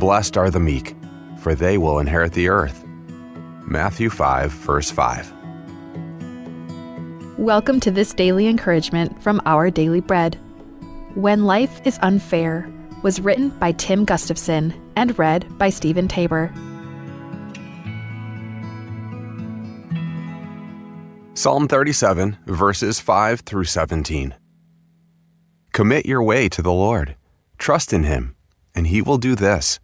Blessed are the meek, for they will inherit the earth. Matthew 5, verse 5. Welcome to this daily encouragement from Our Daily Bread. When Life is Unfair was written by Tim Gustafson and read by Stephen Tabor. Psalm 37, verses 5 through 17. Commit your way to the Lord. Trust in Him, and He will do this.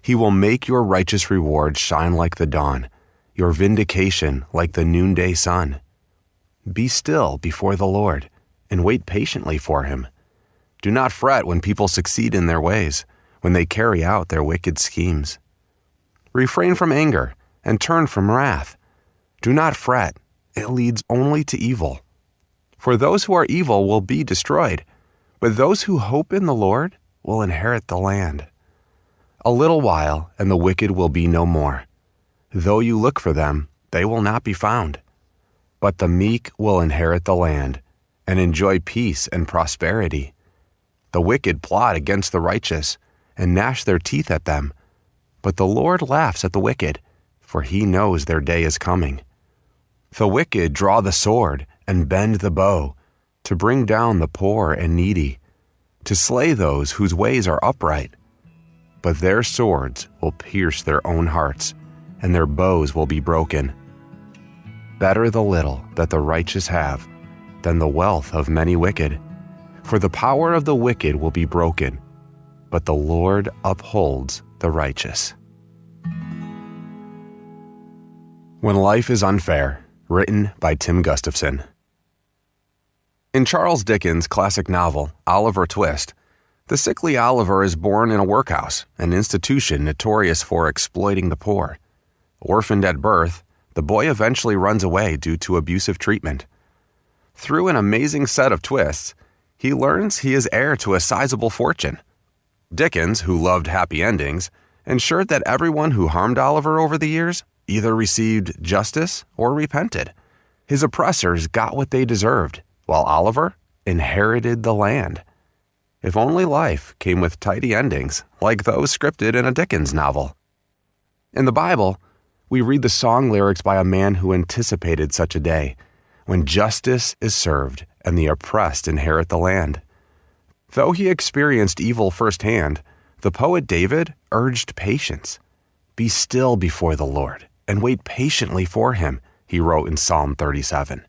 He will make your righteous reward shine like the dawn, your vindication like the noonday sun. Be still before the Lord, and wait patiently for Him. Do not fret when people succeed in their ways, when they carry out their wicked schemes. Refrain from anger, and turn from wrath. Do not fret, it leads only to evil. For those who are evil will be destroyed, but those who hope in the Lord will inherit the land. A little while, and the wicked will be no more. Though you look for them, they will not be found. But the meek will inherit the land, and enjoy peace and prosperity. The wicked plot against the righteous, and gnash their teeth at them. But the Lord laughs at the wicked, for He knows their day is coming. The wicked draw the sword, and bend the bow, to bring down the poor and needy, to slay those whose ways are upright. But their swords will pierce their own hearts, and their bows will be broken. Better the little that the righteous have than the wealth of many wicked. For the power of the wicked will be broken, but the Lord upholds the righteous. When Life is Unfair, written by Tim Gustafson. In Charles Dickens' classic novel, Oliver Twist, the sickly Oliver is born in a workhouse, an institution notorious for exploiting the poor. Orphaned at birth, the boy eventually runs away due to abusive treatment. Through an amazing set of twists, he learns he is heir to a sizable fortune. Dickens, who loved happy endings, ensured that everyone who harmed Oliver over the years either received justice or repented. His oppressors got what they deserved, while Oliver inherited the land. If only life came with tidy endings like those scripted in a Dickens novel. In the Bible, we read the song lyrics by a man who anticipated such a day, when justice is served and the oppressed inherit the land. Though he experienced evil firsthand, the poet David urged patience. Be still before the Lord and wait patiently for Him, he wrote in Psalm 37.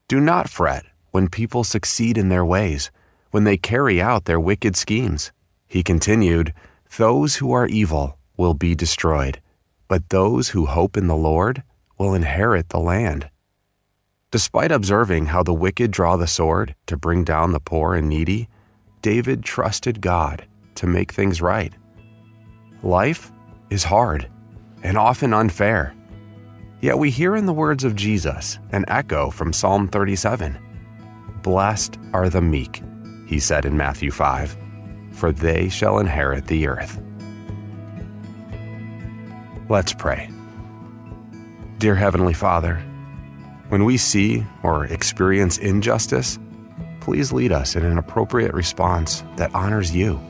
Do not fret when people succeed in their ways, when they carry out their wicked schemes. He continued, those who are evil will be destroyed, but those who hope in the Lord will inherit the land. Despite observing how the wicked draw the sword to bring down the poor and needy, David trusted God to make things right. Life is hard and often unfair. Yet we hear in the words of Jesus an echo from Psalm 37. Blessed are the meek, He said in Matthew 5, for they shall inherit the earth. Let's pray. Dear Heavenly Father, when we see or experience injustice, please lead us in an appropriate response that honors You.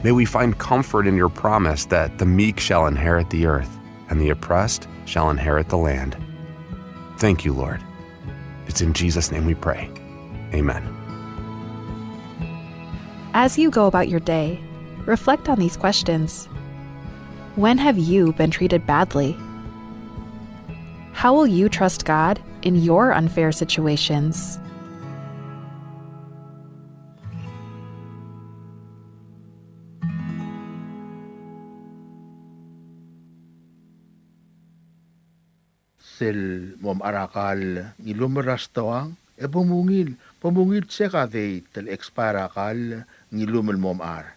May we find comfort in Your promise that the meek shall inherit the earth, and the oppressed shall inherit the land. Thank You, Lord. It's in Jesus' name we pray. Amen. As you go about your day, reflect on these questions. When have you been treated badly? How will you trust God in your unfair situations? Sel mom arakal nilumeras tawang pumungil seka de tel expire akal nilumel mom ar.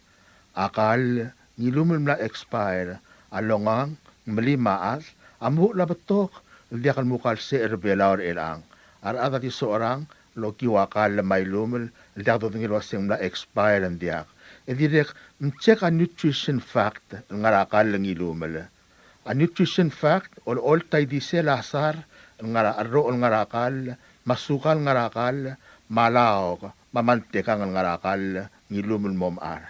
Akal nilumel na expire alongang melimaas amu labatok diakal mukal se erbelaur elang. Ar ada ti seorang loki wakal may lumel diak do tingil wasing na expire ang diak. Edirek check a nutrition fact ngarakal ngilumel. A nutrition fact all tay di selasar arro ngarakal masukal ngarakal malaog mamantekang ngarakal ngilumul mom ar.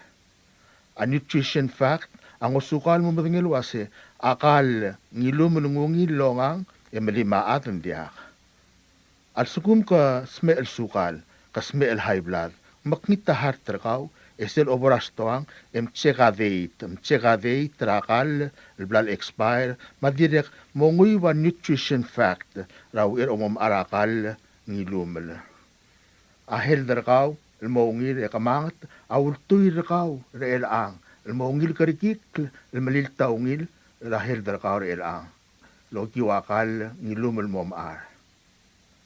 A nutrition fact Ang usukal mo matingil wase, akal ngilum nungungil longang, malimaatan diak. Al sukum ka sme el sukal, ka sme el high blood, maknita heart terkau, esel oboras toang, mchekadeit trakal, el blood expire, madirek mongui wa nutrition fact, raw omom arakal ngilumel. Ahel terkau, el mongil ekamangat, awul tuy terkau, reel ang, el mongil karikik, el malil taungil, rahel terkau reel ang. Loki wakal ngilumel mom ar.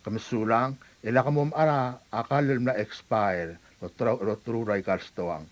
Kamasulang, ila ka mom ara, akal na expire, lo truray kalstoang.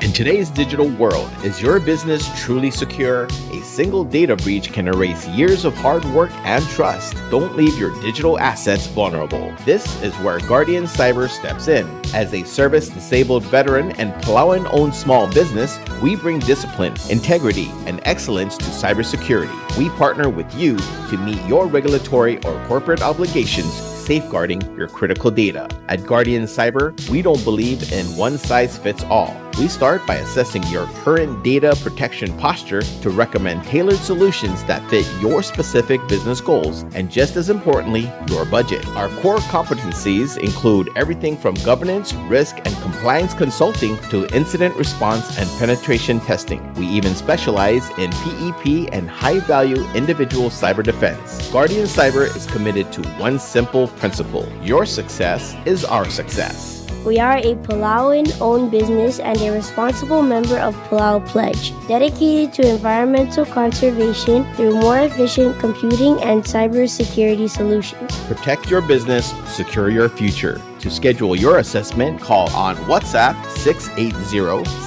In today's digital world, is your business truly secure? A single data breach can erase years of hard work and trust. Don't leave your digital assets vulnerable. This is where Guardian Cyber steps in. As a service-disabled veteran and Palauan-owned small business, we bring discipline, integrity, and excellence to cybersecurity. We partner with you to meet your regulatory or corporate obligations, safeguarding your critical data. At Guardian Cyber, we don't believe in one-size-fits-all. We start by assessing your current data protection posture to recommend tailored solutions that fit your specific business goals and, just as importantly, your budget. Our core competencies include everything from governance, risk, and compliance consulting to incident response and penetration testing. We even specialize in PEP and high-value individual cyber defense. Guardian Cyber is committed to one simple principle: your success is our success. We are a Palauan-owned business and a responsible member of Palau Pledge, dedicated to environmental conservation through more efficient computing and cybersecurity solutions. Protect your business, secure your future. To schedule your assessment, call on WhatsApp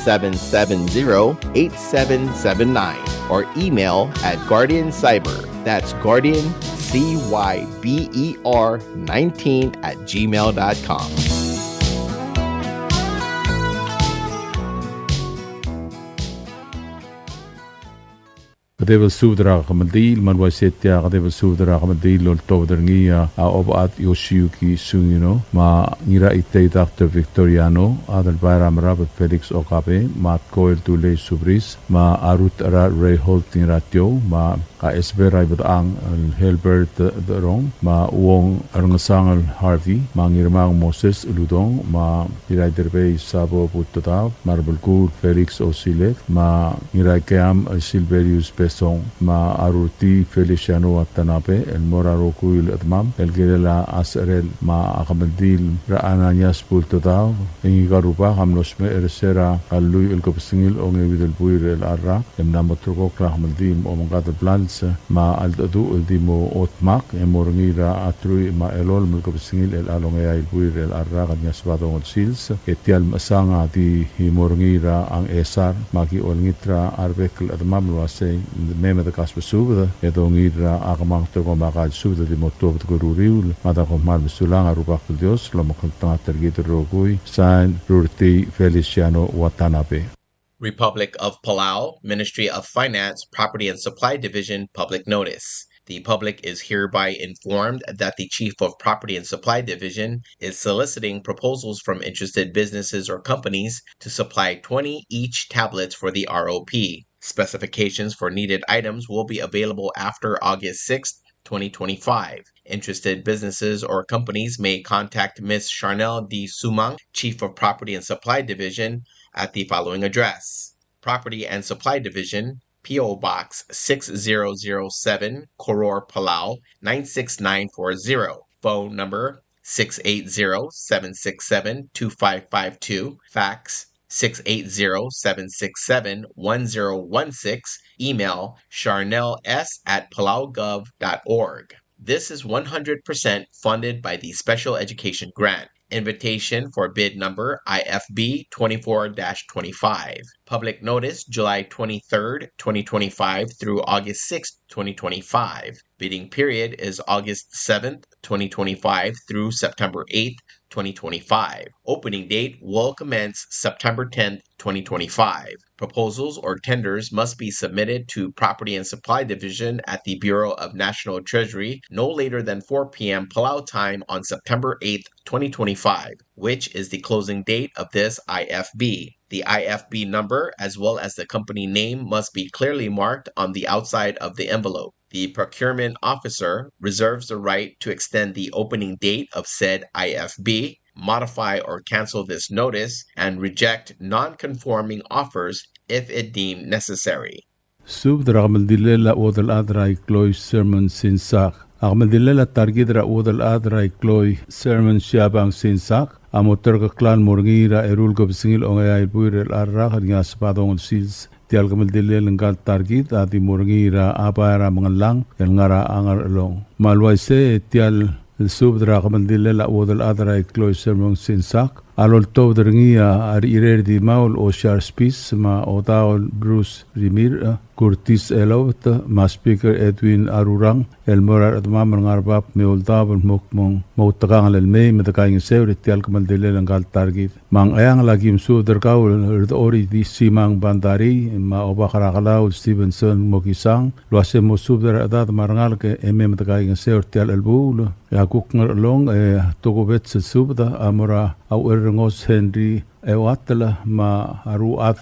680-770-8779 or email at Guardian Cyber. That's Guardian, CYBER 19@gmail.com. Kadeva sudra kamadil manwa setya kadeva sudra kamadil lol towderngia obat Yoshiyuki Sungino ma ngira ite Dr. Victoriano adal bayram Robert Felix Okabe ma Koel Tule Subris ma Arut Ara Ray Holt Ratio ma ka Esberay Batang Helbert Dorong ma Wong Arngasangal Harvey ma ngirmang Moses Uludong ma ngira derbe Sabo Putata Marbulgur Felix Osilet ma ngira Keam Silverius Song ma Aruti Feliciano Watanabe el Moraroku il Atmam el Gerela Asrel ma Akamadil Raananyas Pultodao en Garuba Hamnosme Ersera Alui el Kopsingil Onge Videl Buir el Arra em Namotroko Krahmaldim Omangata Plans ma Aldadu el Dimo Otmak em Morngira Atrui ma Elol Melkopsingil el Alongea el Buir el Arra Kanyas Badong Sils Etial Masanga di Morngira ang Esar Maki Olngitra Arbek el Atmam Luase meme de kaspe subde edongira agamang to komaka subde di motor to ruriul mada komar besulang arubak Dios lo makanta tergit rogui san Rurti Feliciano Watanabe. Republic of Palau, Ministry of Finance, Property and Supply Division, public notice. The public is hereby informed that the Chief of Property and Supply Division is soliciting proposals from interested businesses or companies to supply 20 each tablets for the ROP. Specifications for needed items will be available after August 6, 2025. Interested businesses or companies may contact Ms. Charnel D. Sumang, Chief of Property and Supply Division, at the following address: Property and Supply Division, P.O. Box 6007, Koror, Palau 96940. Phone number 680-767-2552. Fax 680-767-1016. Email charnels@palaugov.org. This is 100% funded by the Special Education Grant. Invitation for bid number IFB 24-25. Public notice July 23rd, 2025 through August 6th, 2025. Bidding period is August 7th, 2025 through September 8th, 2025. Opening date will commence September 10th, 2025. Proposals or tenders must be submitted to Property and Supply Division at the Bureau of National Treasury no later than 4 p.m. Palau time on September 8th, 2025, which is the closing date of this IFB. The IFB number as well as the company name must be clearly marked on the outside of the envelope. The procurement officer reserves the right to extend the opening date of said IFB, modify or cancel this notice, and reject non-conforming offers if it deemed necessary. Subdra Amaldilela Odal Adrai Cloy Sermon Sinsak. Amaldilela Targidra Odal Adrai Cloy Sermon Shabang Sinsak. Amoterga Clan Morgira Erulgo Singil Ongay Buirel Arrak Yaspadong Sils. Tial Gamaldilel Ngal Targit Adi Morgira Abara Mangalang El Ngara Angar Long. Malwaise Tial Subdra Amaldilela Odal Adrai Cloy Sermon Sinsak. Alol Todringia Ar Iredi Maul Oshar Spis Ma Odaol Bruce Rimir Curtis Elot Ma Speaker Edwin Arurang El Morar Admam Ngarbab Meol Dabel Mokmong Motagang El May Metakaing Sever Tial Kamaldele Ngal Targit Mang Ayang Lagim Suder Kaul Ori Di Simang Bandari Ma Obakarakalaul Stevenson Mokisang Luase Mosubder Adat Marangal Ke Metakaing Sever Tial El Bul Yakuk Long Togobets Subda Amora Au Ngos Henry Ewatela ma aruat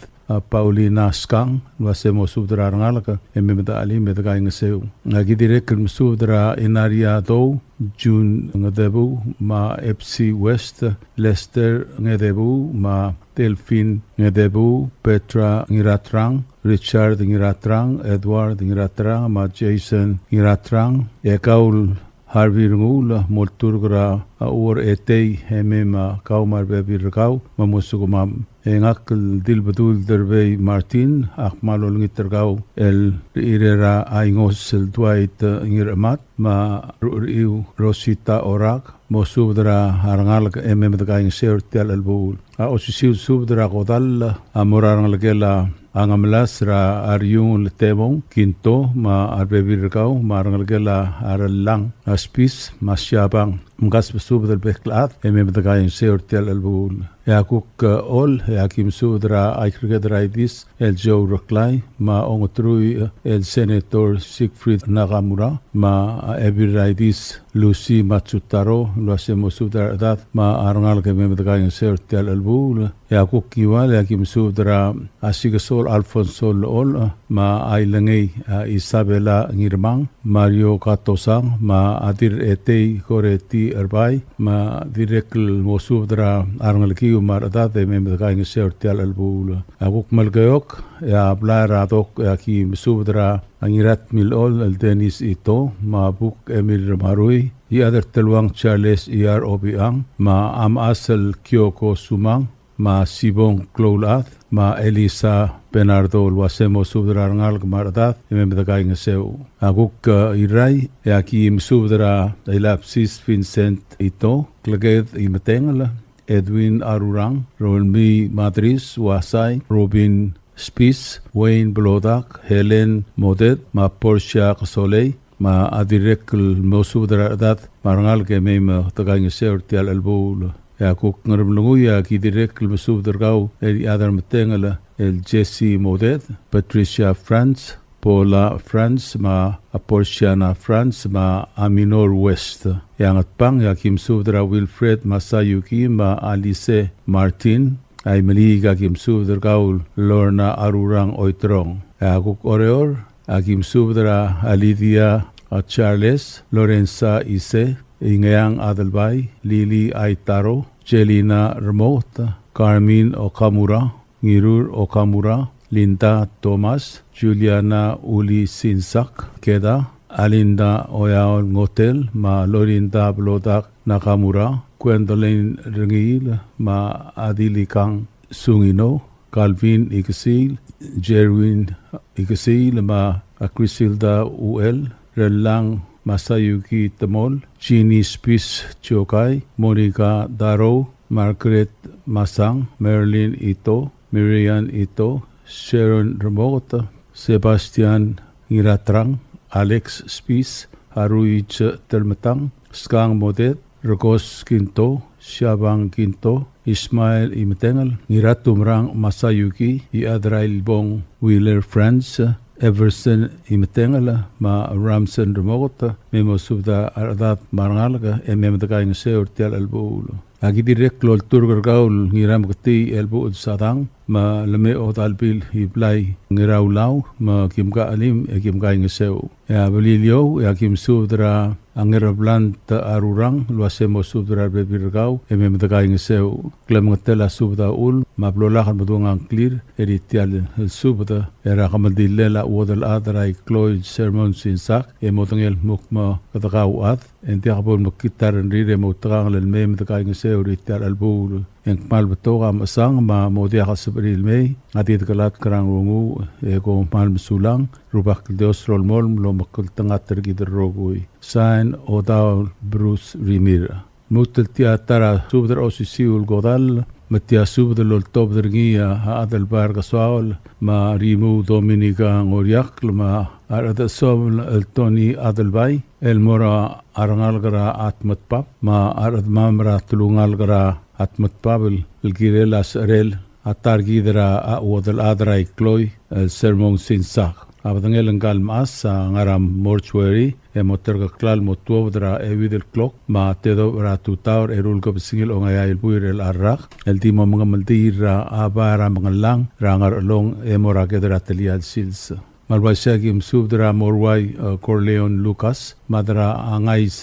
Paulina Skang wase mo subdra ngalaka ememeda ali medga ingeseu ngagi direk subdra inaria do June ngadebu ma FC West Leicester ngadebu ma Delphine ngadebu Petra ngiratrang Richard ngiratrang Edward ngiratrang ma Jason ngiratrang ekaul Harvey Ngula Molturgra Aur Etei Hemema Kaumar Bebirkau Mamusugumam Engakl Dilbadul Dervey Martin Akmalol Ngitergau El Irera Aingos El Dwight Ngiramat Ma Riu Rosita Orak Mosubdra Harangalak Ememedgaing Sertial El Bul Osisiu Subdra Godal Amorangalgela Angamlas ra Ariung Letebong Quinto ma Arbebirkau Marangalgela Aralang Aspis Masyabang Mgas besub del Beklat Ememedgaing Sertial El Bul Yakuk Ol Yakim Sudra Aikregedraidis El Joe Roklai Ma Ongotrui El Senator Siegfried Nagamura Ma Ebiraidis Lucy Matsutaro Luasemo Sudra Dat Ma Arangal Kememedgaing Sertial El Bul Yakuk Kiwal Yakim Sudra Asigasol Alfonso Ol Ma Ailangay Isabela Ngirmang Mario Katosang Ma Adir Etei Koreti Erbay Ma Direkl Mosudra Arangalki Maradate Memedgaing Sertial El Bul Akuk Malgayok Ya Blaradok Yaki Mesubdra Angirat Milol El Denis Ito Ma Buk Emil Marui Iadar Telwang Charles IR Obiang Ma Am Asel Kyoko Sumang Ma Sibong Cloulat Ma Elisa Bernardo Luasemo Subdra Rangal Maradat Memedgaing Seu Akuk Irai Yaki Mesubdra Elapsis Vincent Ito Klaged Imetengala Edwin Arurang, Rolmi Madris, Wasai, Robin Spis, Wayne Blodak, Helen Modet, Ma Portia Soleil, Ma Adirekl Mosudra Dat, Marangal Gemem Tagang Sertial El Bul, Yakuk Nurmluya, Kidirekl Mosudrgau, El Adar Metengala, El Jesse Modet, Patricia France, Paula France ma Aporciana France ma Aminor West. Yang atpang Yakim Sudra Wilfred Masayuki ma Alice Martin. Ay maliga Yakim Sudra Gaul Lorna Arurang Oitrong. Yakuk Oreor Yakim Sudra Alidia Charles Lorenza Ise. Ingayang Adelbay Lily Aitaro. Jelina Remota. Carmen Okamura. Ngirur Okamura. Linda Thomas, Juliana Uli Sinsak, Keda, Alinda Oyaol Ngotel, Ma Lorinda Blodak Nakamura, Gwendolyn Rengil, Ma Adilikang Sungino, Calvin Ikasil, Jerwin Ikasil, Ma Akrisilda UL, Relang Masayuki Tamol, Jeannie Spis Chokai, Monica Daro, Margaret Masang, Marilyn Ito, Miriam Ito, Sharon Remota, Sebastian Ngiratrang, Alex Spis, Haruich Telmetang, Skang Modet, Rogos Quinto, Shabang Quinto, Ismail Imetengal, Ngiratumrang Masayuki, Iadrail Bong Wheeler Friends, Everson imetengala ma Ramson remota memo subda ardat marangalaga memedaka ing seur tial albul agi direk lol turgar gaul ngiram kati elbu sadang ma leme o talbil hiblai ngiraulau ma kimga alim kimga ing seu ya belilio ya kim subdra angirablan ta arurang luase mo subdra bebirgau memedaka ing seu klem ngatela subda ul ma blolahan budungang clear editial subda era kamadillela wodal adrai kloy sermon sinsak emotangel mukma katagawat entiakabol makitar nrire motrang lelme medaka ing seu editial albul yang mal betoga masang ma modia kasbril me atit kalat karang rungu ego mal sulang rubak dos rol mol lo makul tangat tergider rogui sign oda Bruce Rimira mutel tiatara subder osisiul godal matia subder lol top dergia adal bar gasol ma rimu dominika ngoriak ma arada som el toni adal bay el mora arangal gara atmat pap ma arad mamra tulungal gara atmat pabel el asrel atar gidra awdal adrai kloy el sermon sinsak abdangel ngal mas ngaram mortuary emoter ka klal motwodra evidel clock ma tedo ratu taur erul ko singil ongaya el buir el arrak el timo mga maldira abara mga lang rangar long emora kedra telial sils malbasagim subdra morway Corleon Lucas madra angais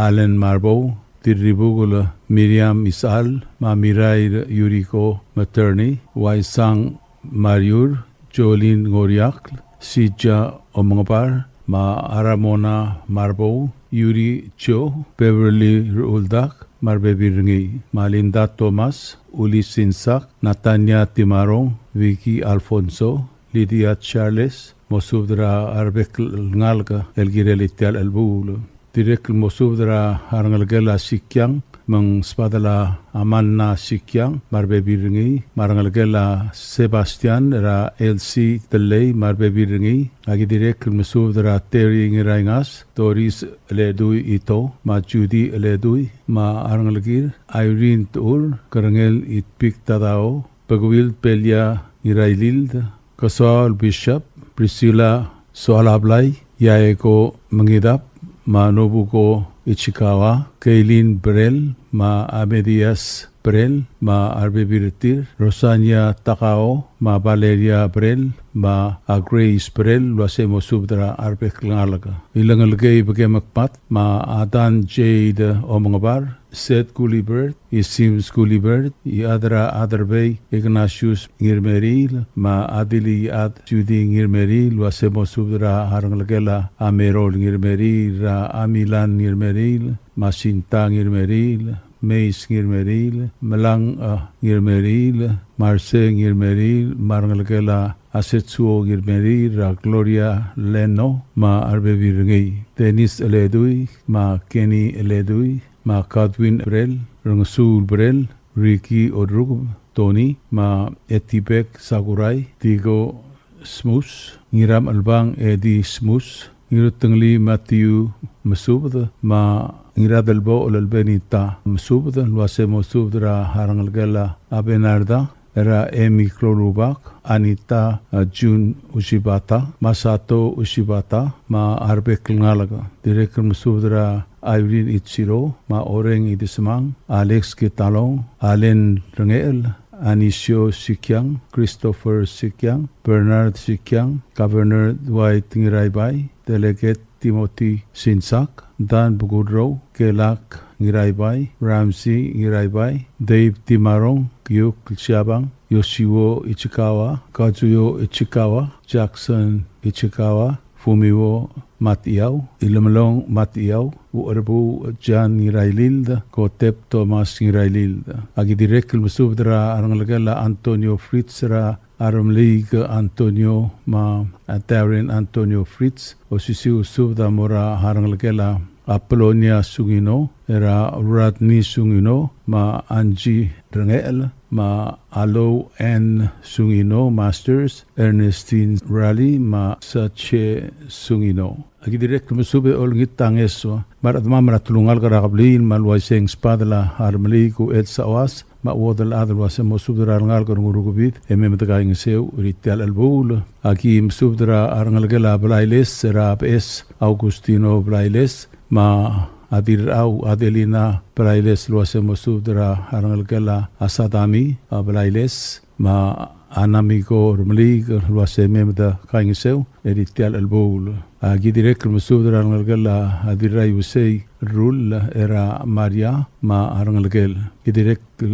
Allen Marbo Tiribugula Miriam Isal, Mamirai Yuriko Materni, Waisang Mariur, Jolene Ngoriak, Sija Omongapar, Ma Aramona Marbo, Yuri Cho, Beverly Ruldak, Marbebi Ringi, Malinda Thomas, Uli Sinsak, Natanya Timarong, Vicky Alfonso, Lydia Charles, Mosudra Arbek Ngalga, El Girelitial El Bulu. Direk mosudra harangalgela sikyang mang spadala amanna sikyang marbe biringi marangalgela Sebastian ra LC Telei marbe biringi agi direk mosudra Terry ngiraingas Doris Ledui ito ma Judy Ledui ma arangalgir Irene Tur karangel itpik tadao pagwil Pelia ngirailil Kasol Bishop Priscilla Soalablay Yaeko Mangidap Ma Nobuko Ichikawa, Kaylin Brel, Ma Amedias Brel, Ma Arbebirtir, Rosania Takao, Ma Valeria Brel, Ma Grace Brel, Luasemo Subdra Arbeklangalaka. Ilangalgay Bagemakpat, Ma Adan Jade Omangabar, Seth Gulibert, Isims Gulibert, Adra Adarbay, Ignatius Ngirmeril, Ma Adili Ad Judy Ngirmeril, Luasemo Subdra Haranglagela, Amerol Ngirmeril, Ra Amilan Ngirmeril, Masinta Ngirmeril, Mace Ngirmeril, Malang Ngirmeril, Marce Ngirmeril, Marangalgela Asetsuo Ngirmeril, Ra Gloria Leno, Ma Arbebiringi, Dennis Eledui, Ma Kenny Eledui, Ma Kadwin Brel, Rangsul Brel, Ricky Odrug, Tony, Ma Etipek Sakurai, Tigo Smus, Ngiram Albang Edi Smus, Ngirutangli Matthew Masubda, Ma Ngiradalbo Olalbenita Masubda, Luasemo Subdra Harangalgela Abenarda, Era Emi Klorubak, Anita June Ushibata, Masato Ushibata, Ma Arbek Ngalaga, Director Masubdra Irene Ichiro, Ma Oreng Idismang, Alex Kitalong, Allen Rangel, Anisio Sikyang, Christopher Sikyang, Bernard Sikyang, Governor Dwight Ngiraybay, Delegate Timothy Sinsak, Dan Bugudro, Kelak Ngiraybay, Ramsey Ngiraybay, Dave Timarong, Gyuk Siabang, Yoshio Ichikawa, Kazuyo Ichikawa, Jackson Ichikawa, Fumiwo Matiaw, Ilamalong Matiaw, Uarbu Jan Ngiraylilda, Kotep Thomas Ngiraylilda. Agi direkil masubdra arangalagala Antonio Fritzra, Aramlig Antonio Ma Darren Antonio Fritz, Osisiu Subda Mora Harangalagala Apollonia Sungino, Era Radni Sungino, Ma Angie Rangel, ma Alo N Sungino Masters, Ernestine Rally ma Sache Sungino. Agi direct masube ol ngitang eso, marat mamra tulungal karakablin malway seng spadala harmali ku et sawas, ma wodal adal wase mosubdra arangal karungurugubit, ememtagay ngesew ritial albul, agi msubdra arangal gela Blailes, Rab S. Augustino Blailes, ma Adir au Adelina Blailes luase mosubdra arangal gela Asadami Blailes, ma anamigo rumli luase memda kaingesew ritial albul. Agi direct masubdra arangal gela Adirai usei rul era Maria ma arangal gel. Direct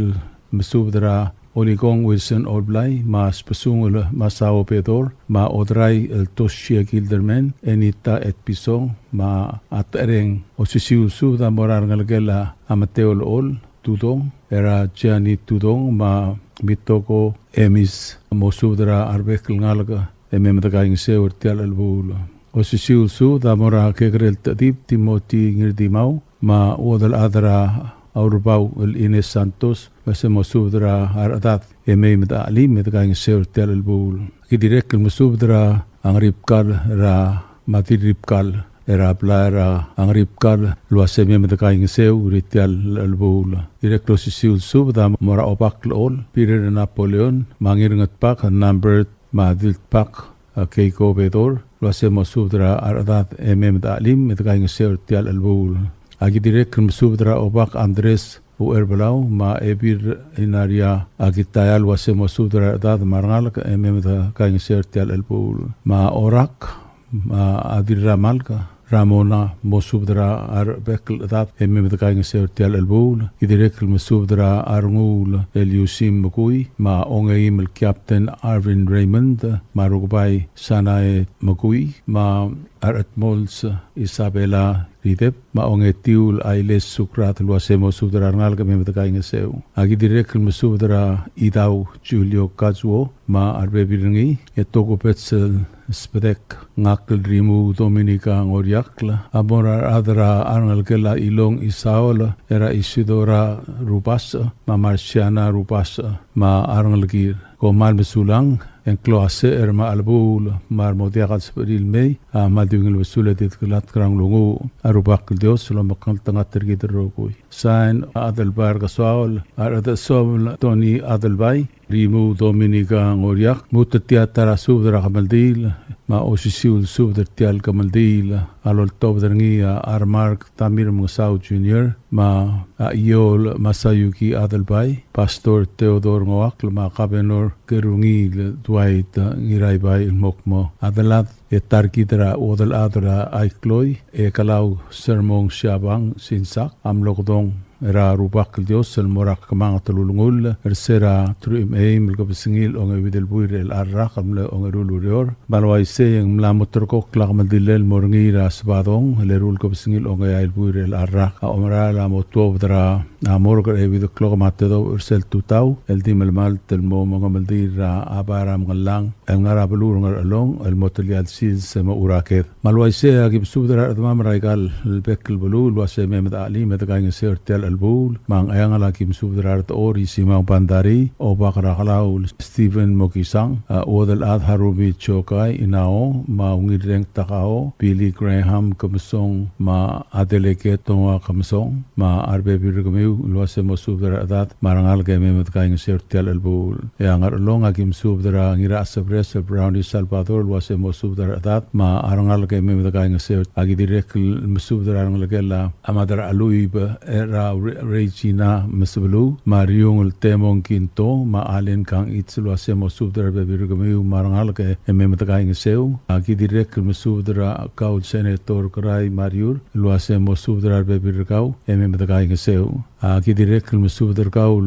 masubdra Oligong Wilson Olblay, ma spesungul Masao Pedor, ma Odray el Toshia Gilderman, Enita et Pisong, ma atereng osisiu subda morar ngalgela Amateo Ol, Tudong, era Gianni Tudong, ma mitoko emis mosubdra arbekel ngalga, ememdagaing seur tial albul. Osisiu subda morar kegrel tadip Timoti Ngirdimau, ma odal adra Aurubau el Ines Santos, base mosubdra aradat emei meda ali medagaing seur tel albul. Kidirek mosubdra ang ripkal ra mati ripkal era plara ang ripkal luase medagaing seu ritial albul. Direk losisul subda mora opak lol pire Napoleon mangiringat pak number madilt pak keiko bedor luase mosubdra aradat emei meda ali medagaing seur tel albul. Agi direk msubdra obak Andres u erbelau ma ebir inaria agitayal wase msubdra dad marangal ememda kaing sertial elbul ma orak ma adirramalka Ramona mosubdra ar bekl dad ememda kaing sertial elbul direk msubdra arngul Eliusim Mugui ma ongeim el Captain Arvin Raymond marugbai Sanae Mugui ma arat mols Isabella Ridep ma ongetiul ailes sukrat luase mosubdra ngal ka memta ingeseu agi direk mosubdra idau Julio Kazuo ma arbe biringi etoko petsel spedek ngakl rimu Dominica ngoriakla amora adra arngal kela ilong isaola era Isidora Rupasa ma Marciana Rupasa ma arngal gir ko mal mesulang en klase ma albul mar modiagat spedil mei ma dingel besulatit klat krang lungu arubak dios lo makal tanga tergid rokoi sain adelbar gasaul arada som toni adelbay rimu Dominica ngoriak mutatia tarasubdra kamaldil ma osisiul subdra tial kamaldil alol tobderngia armark Tamir Musau Jr. ma Iol Masayuki Adelbay Pastor Theodor Ngoak ma Kabenor Gerungi Dwight Ngiraybay Mokmo Adelat etarkidra odal adra aikloi kalau sermong syabang sinsak amlokdong era rubak dios el morak kamang tululungul ersera truim eim lkabsingil ong evidel buir el arrak amle ong erulurior balwai se ng mlamotrko klakmadilel morngira sbadong lerul kabsingil ong el buir el arrak omra la motobdra amorg evid klokmatedo ersel tutau el dimel mal tel mo mongomaldira abaram ngalang el ngara belur ngar along el motelial sis ma uraket malwai se agib subdra admam raigal el bekel belul wase memed ali medagaing sertel albul mang ayang alaki msubdrar ori simang bandari o bakrakalaw Stephen Mokisang odal ad harubi chokai inao ma ungireng takao Billy Graham kamsong ma adeleke tonga kamsong ma arbe birgamiu luase mosubdrar adat marangal gememet kaing sertel albul yangar long akim subdra ngira asabres Brownie Salvador luase mosubdrar adat ma arangal gememet kaing sert agi direk msubdrar arangal gela amadar aluib era Regina Mesbelu, Mariung el Temong Quinto, ma Allen Kang Itzlu Asemo Subdra Bebirgamiu Marangalke, Ememataing Seu, Aki direct Mesubdra Kau Senator Krai Mariur, Luasemo Subdra Bebirgau, Ememataing Seu, Aki direct Mesubdra Kau,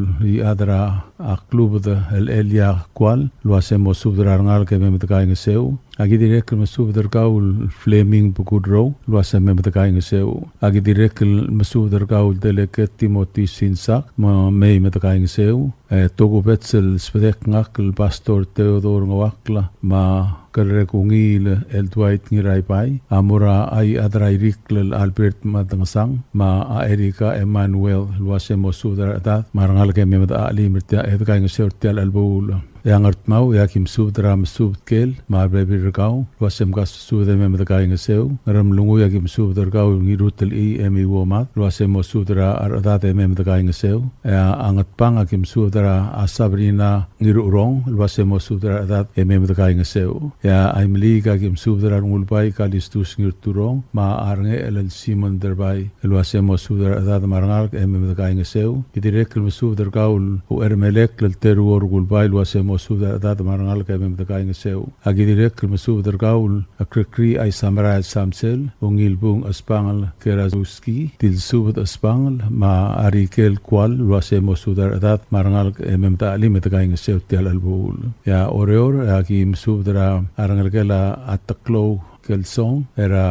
Adra a Club de El Elia Qual, Luasemo Subdra Rangalke, Ememataing Seu, Agi direk masubdar kaul Fleming Bukudro luasa mematakai ngeseu. Agi direk masubdar kaul deleket Timothy Sinsak ma mei matakai ngeseu. Togo betsel spedek ngakl pastor Theodor ngawakla ma kerrekungil el Dwight ngirai pai amura ai adrai riklel Albert matangasang ma a Erika Emmanuel luasa masubdar adat marangal ke memata ali mertia edkai ngeseu tial albul. Yang mau ya kim subdra masubkel ma bebi rkau luasem gas subde mematakai ngeseu ram lungu ya kim subdar kau ngirutel emi womat luasem masubdra adat mematakai ngeseu ya angat pang akim subdra asabrina ngirurong luasem masubdra adat mematakai ngeseu ya aimli ka kim subdra ngulpai kalistus ngirturong ma arnge el simon derbai luasem masubdra adat marangal mematakai ngeseu idirek masubdar kau u ermelek lel terur gulpai luasem masubdar adat marangal ke mematakai ngeseu agi direk masubdar kaul akrekri ay samaray samsel ungilbung aspangal kerazuski til subad aspangal ma arikel kwal luase masubdar adat marangal ke mematakai ngeseu tial albul ya oreor agi masubdar arangal kela ataklo kelsong era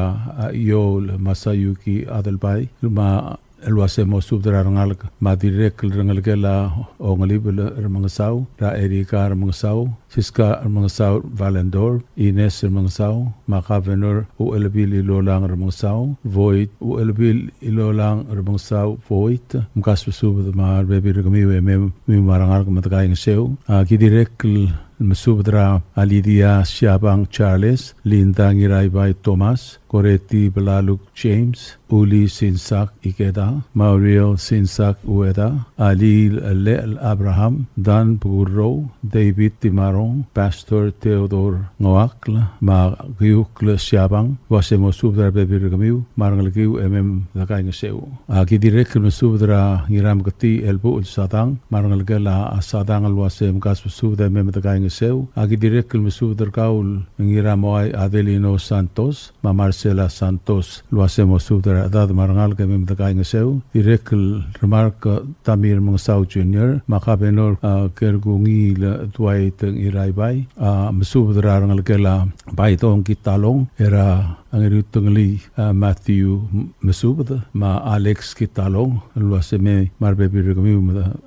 yol masayuki adalbai ma luase masubdar arangal ma direk rangal kela ongalibel mangasau ra erika mangasau Siska mangasau Valendor Ines mangasau makavenor u elbil ilolang mangasau void u elbil ilolang mangasau void mukas subud mar bebi regmi mi marangal matakai ngeseu kidirek masubdra Alidia Siabang Charles Linda ngirai bai Thomas Koreti Belaluk James Uli Sinsak Ikeda Mauriel Sinsak Ueda Ali Lel Abraham Dan Puguro David Timarong Pastor Theodor Ngawakla ma giukla Siabang wase masubdra bebi regmiu marangal giu takai ngeseu kidirek masubdra ngiram kati elbu satang marangal gela sadang wase mkas masubdra takai ngeseu agi direk masubdar kaul ngira moai Adelino Santos ma Marcela Santos luase masubdar adad marangal ke memtakai ngeseu direk remark Tamir Mangsau Junior makabenor kergungi le Dwight ngirai bai masubdar arangal kela bai tong kitalong era angirutungli Matthew masubda ma Alex kitalong luase me marbebi regmi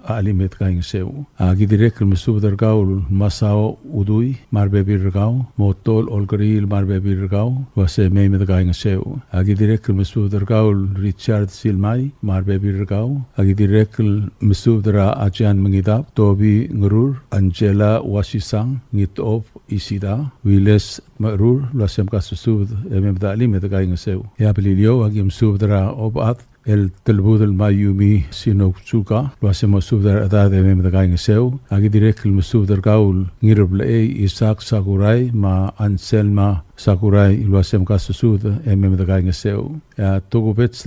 ali metkai ngeseu agi direk masubdar kaul masao udui marbebi regau motol olgril marbebi regau wase me metakai ngeseu agi direk masubdar kaul Richard Silmai marbebi regau agi direk masubdra ajan mengidap Tobi ngurur Angela Wasisang ngitop isida Wiles marur lasem kasusud memdali metakai ngeseu ya belilio agi masubdra obat el telbud el mayumi sinoksuka luase masubdar adat memtakai ngeseu agi direk masubdar kaul ngirble Isaac Sakurai ma Anselma Sakurai luase kasusud memtakai ngeseu ya togobets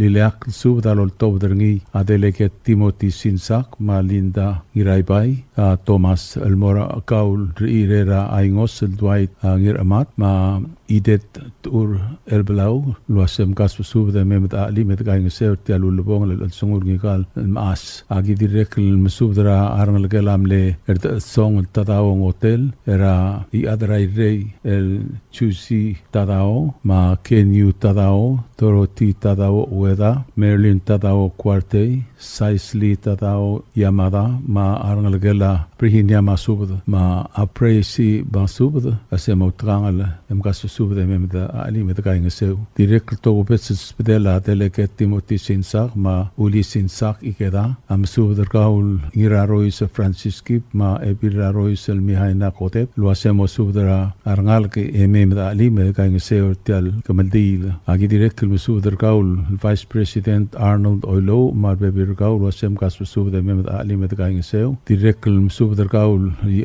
Liliak subdar ol tobderngi adeleket Timothy Sinsak ma Linda Iraibai Thomas Elmora kaul riirera aingos el Dwight ngiramat ma idet tur elblau luasem kasu subda memet ali metkai ngeseu tialulubong el sungur ngikal mas agi direk masubdra arngal gelamle erta song tadao hotel era I adrai rei el chusi tadao ma Kenyu tadao Dorothy tadao ueda Merlin tadao Cuarte Saisli tadao Yamada ma arngal gela prihinya masubda ma apresi basubda asemo trangal emkasu subda memda ali metkai ngeseu direk to ubets spedela deleket Timothy Sinsak ma Uli Sinsak ikeda am subda kaul irarois Francisci ma epirarois el mihaina kotep luasemo subda arngal ke memda ali metkai ngeseu tel kamaldil agi direk subda kaul Vice President Arnold Oilo ma bebi kaul luasem kasu subda memda ali metkai ngeseu direk subda kaul I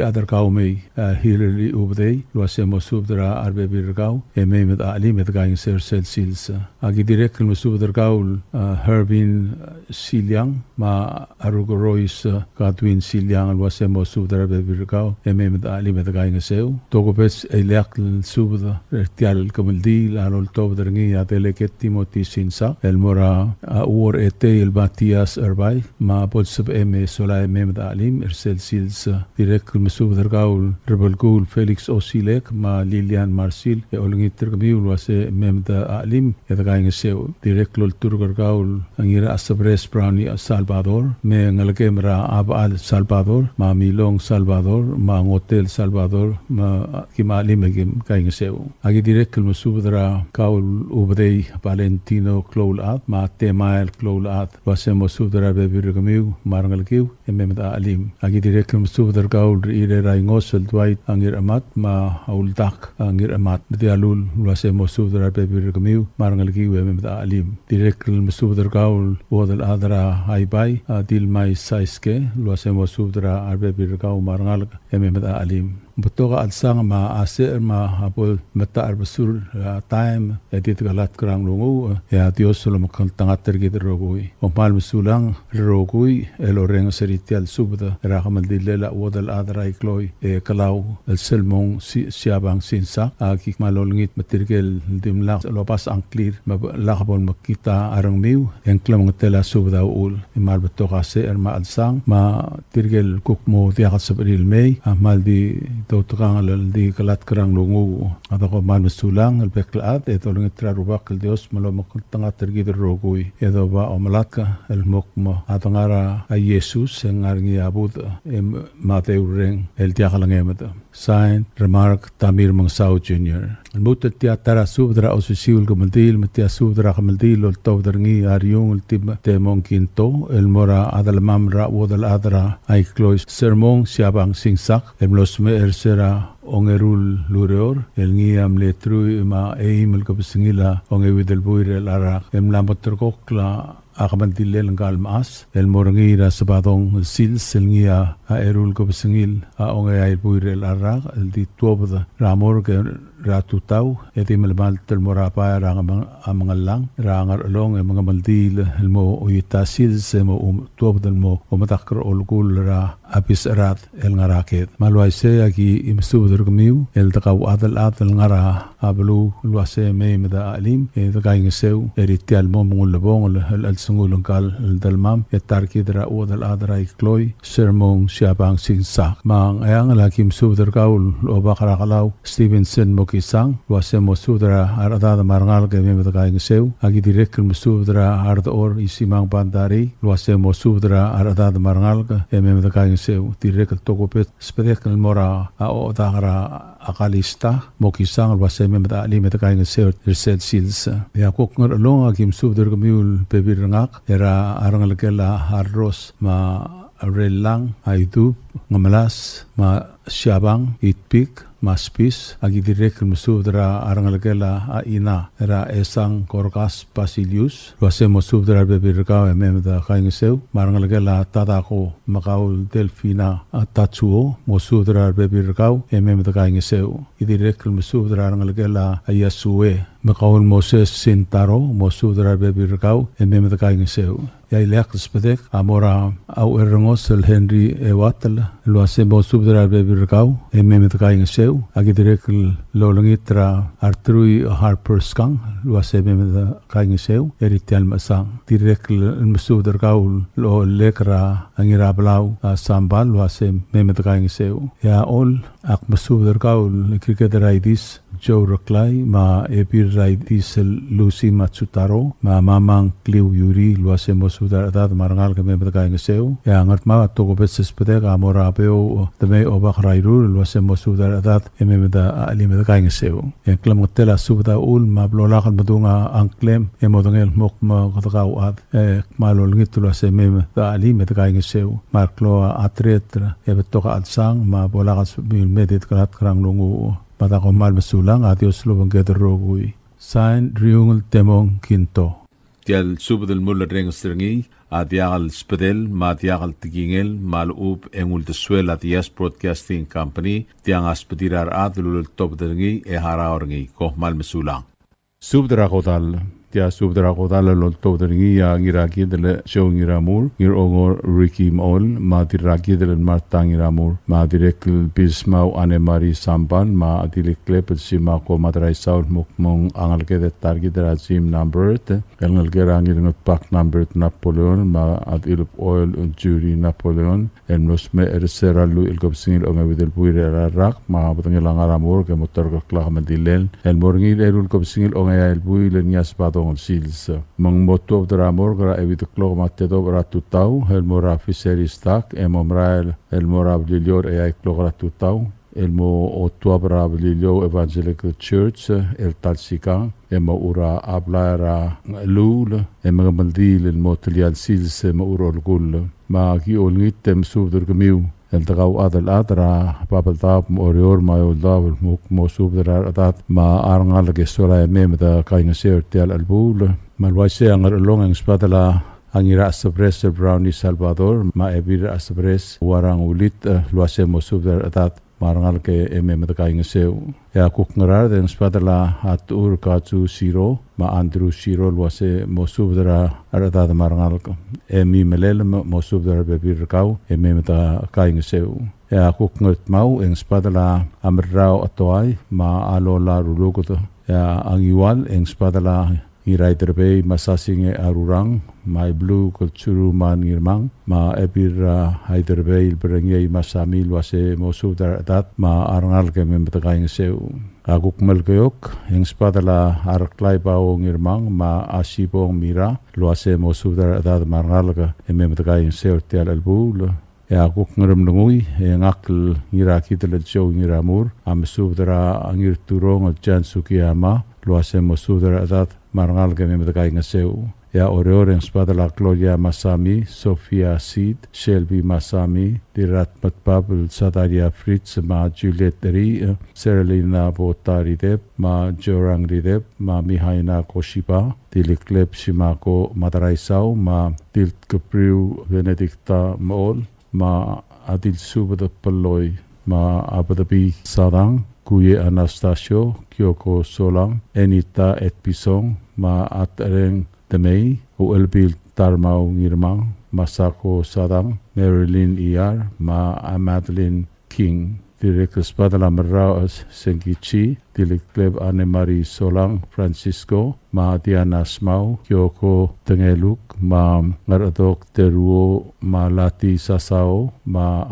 adar kaumei Hillary ubdei luasem subdra arbebi kau met ali met gaing ser sils agi direk subdra kaul Herbin Siliang ma arugorois Godwin Siliang luasem subdra arbebi kau met ali met gaing seu togopes elak subda tial kamaldi la rol tobderngi ateleket Timothy ti sinsa el mora uor ete el Matias erbay ma bolsab solay mem alim ersel sils direk mesubdar gaul rebel gul Felix Osilek ma Lilian Marsil e olngit tergamiul wase mem alim edagaing seu direk lol turgar gaul angira asabres browni Salvador me ngalgemra abal Salvador ma milong Salvador ma hotel Salvador ma kimalim gem kaing seu agi direk mesubdra gaul ubdei Valentino Cloulat ma temael Cloulat wase mesubdra bebirgamiu marngalgiu mem alim agi direk mesubdar gaul ire raingosel dwight angir amat ma auldak angir amat dialul wase mesubdra bebirgamiu marngalgiu mem alim direk mesubdar gaul wodal adra haibay dilmai saiske wase mesubdra bebirgau marngal mem alim Betul alsang ma aser ma apol mata arbasur time edit galat kerang lungu ya Dios solo makan tangat tergit rogui omal musulang rogui eloreng seritial subda rakamal dilela wodal adrai kloi kalau el selmong siabang sinsa akik malolngit matirgel dimlak lopas angklir lakabol makita arang miu engklam tela subda ul imal betul aser ma alsang ma tirgel kukmo tiakat sabril mei amal di tukang di kelat kerang lungu atau ko mal mesulang el beklat eto leng trarubak el Dios malomok tanga tergi rogui edo ba omalaka el mokmo atangara a Jesus yang arngi abud Mateu reng el tiakalang emata Saint Remark Tamir Mangsau Jr. Mutat tiatara subdra osisiul kamaldil matia subdra kamaldil ol tawdarngi ariung ultim temong kinto el mora adal mamra wodal adra ay klois sermong siabang singsak emlosme ersera ongerul lureor el ngiam letru ma eimel kapsingila ongewidel buire larak emlamotterkokla akamandilel ngal maas el morangira sabadong sils el ngia erul kapsingil ongay buire larak el di tuobda ramor ke ratutau etimel maltel morapa rangalang rangar long mga maldil el mo uyitasil se mo tuobdan mo umatakar olgul ra apis rat el ngaraket malway se agi imsubdur gmiu el takaw adal ngara ablu luase me meda alim edagaing seu eritial mo mungul bong el sungulung kal el dalmam etarki dra odal adra ikloy sermong siabang sinsak mang ayang lakim subdur kaul obakara kalaw Stevenson Mokisang luase mo sudra arada marangal ke me medagaing seu agi direk musudra ardor isimang bandari luase mo sudra arada marangal ke me medagaing seu direk tokopet spedek mora o dagara akalista Mokisang luase me medagaing seu reset sils ya kok ngolong agim subdur kemiul pebirngak era arangal kela harros ma relang aitu ngamalas ma siabang itpik maspis agi direk musudra arangalgela aina era esang korkas Basilius luase musudra bebirgao memda kaingeseu marangalgela tadako makaul delfina atachuo musudra bebirgao memda kaingeseu idirek musudra arangalgela ayasue makaul Moses Sintaro musudra bebirgao memda kaingeseu ya ilek spedek amora au erngos el Henry Ewatel luase musudra bebirgao memda kaingeseu agi direk lolongitra Artrui Harper Skang luase memda kaingeseu eritial masang direk musudra gaul lo lekra angira blau sambal luase memda kaingeseu ya ol ak musudra gaul kriketeraidis Joe Roklay ma epiraidis Lucy Matsutaro ma mamang Clio Yuri luase musudra dad marangal ke memda kaingeseu ya ngat ma to beses pedek amora peo deme obakrairu luase musudra dad memda alimeda kaingeseu en klam tela subda ul ma blolakan madunga angklem emodongel mokma katakaw at malol ngitula se memda alimeda kaingeseu marklo atretra ebetoka atsang ma bolakas bil medit kalat krang lungu patako mal masulang atios lubang keterogui sign riungul temong kinto tial subdel mulla rengstrengi adiagal spedel matiagal tigingel malub engul de suela dias broadcasting company tiang aspedirar adlul top dengi haraorngi ko mal mesulang subdra kotal tia subdra ko tala lol to dringi ya ngiraki dele show ngiramur ngir ongor Ricky Mol ma diraki dele marta ngiramur ma direkl bismau ane mari sampan ma adilikle sima ko matrai saul mukmong angal ke targi dera sim number te ngal gerangir ngot pak number Napoleon ma adil oil un juri Napoleon en nosme erseralu ilgop singil onga videl puire rak ma butangila ngaramur ke motor ko kla mandilel el morngil erul ko singil onga ya el buile nias patong sils mang moto dramor gra evit klo matte do ratu tau el mora fiseri stak emomrael el mora blior e klo ratu tau el mo otwa brabilio evangelical church el talsika ema ura ablara lul ema maldil el motlial sils ema urol gul ma ki olngitem subdur gmiu el tagaw adal adra babaldab orior ma yoldab mo subdra adat ma arngal ke sola mem da kainga sertel albul mal waise angar longang spadala angira asabres brownie Salvador ma ebir asabres warang ulit luase mo subdra adat marangal ke da kainga seu ya kukngarar den spadala atur kachu siro ma andrew siro luase mo subdra adat marangal emi melel mo subdra bebir kau da kainga seu ya kukngat mau eng spadala amrao atoai ma alola rulugot ya angiwal eng spadala irai terbe masasinge arurang mai blue kulturu man ngirmang ma ebira haiderbe ilberenge masami luase mosudar adat ma arangal ke membetakaing seu aguk melgeok eng spadala arklai bau ngirmang ma asibong mira luase mosudar adat marangal ke membetakaing seu tial albul ya aguk ngerum lungui eng akl ngira kitel jo ngiramur am subdara angir turong jan sukiyama luase mosudar adat marangal ke membetakaing seu ya oreore spadala Gloria Masami, Sofia Sid, Shelby Masami, Dirat Matpabul Sadaria Fritz, ma Juliet Ri, Serelina Botarideb, ma Jorang Rideb, ma Mihaina Koshiba, Dilikleb Shimako Mataraisau, ma Dilt Capriu Benedicta Mol, ma Adil Subada Paloy, ma Abadabi Sadang, Kuye Anastasio, Kyoko Solang, Enita Etpisong, ma Atareng Temei, Uelbil Tarmau Ngirmang, Masako Sadang, Marilyn Iyar, ma Madeline King, Direk Spadala Maraas Sengichi, Dilikleb Anne-Marie Solang, Francisco, ma Diana Smau, Kyoko Tengeluk, ma Ngaradok Teruo, ma Lati Sasao, ma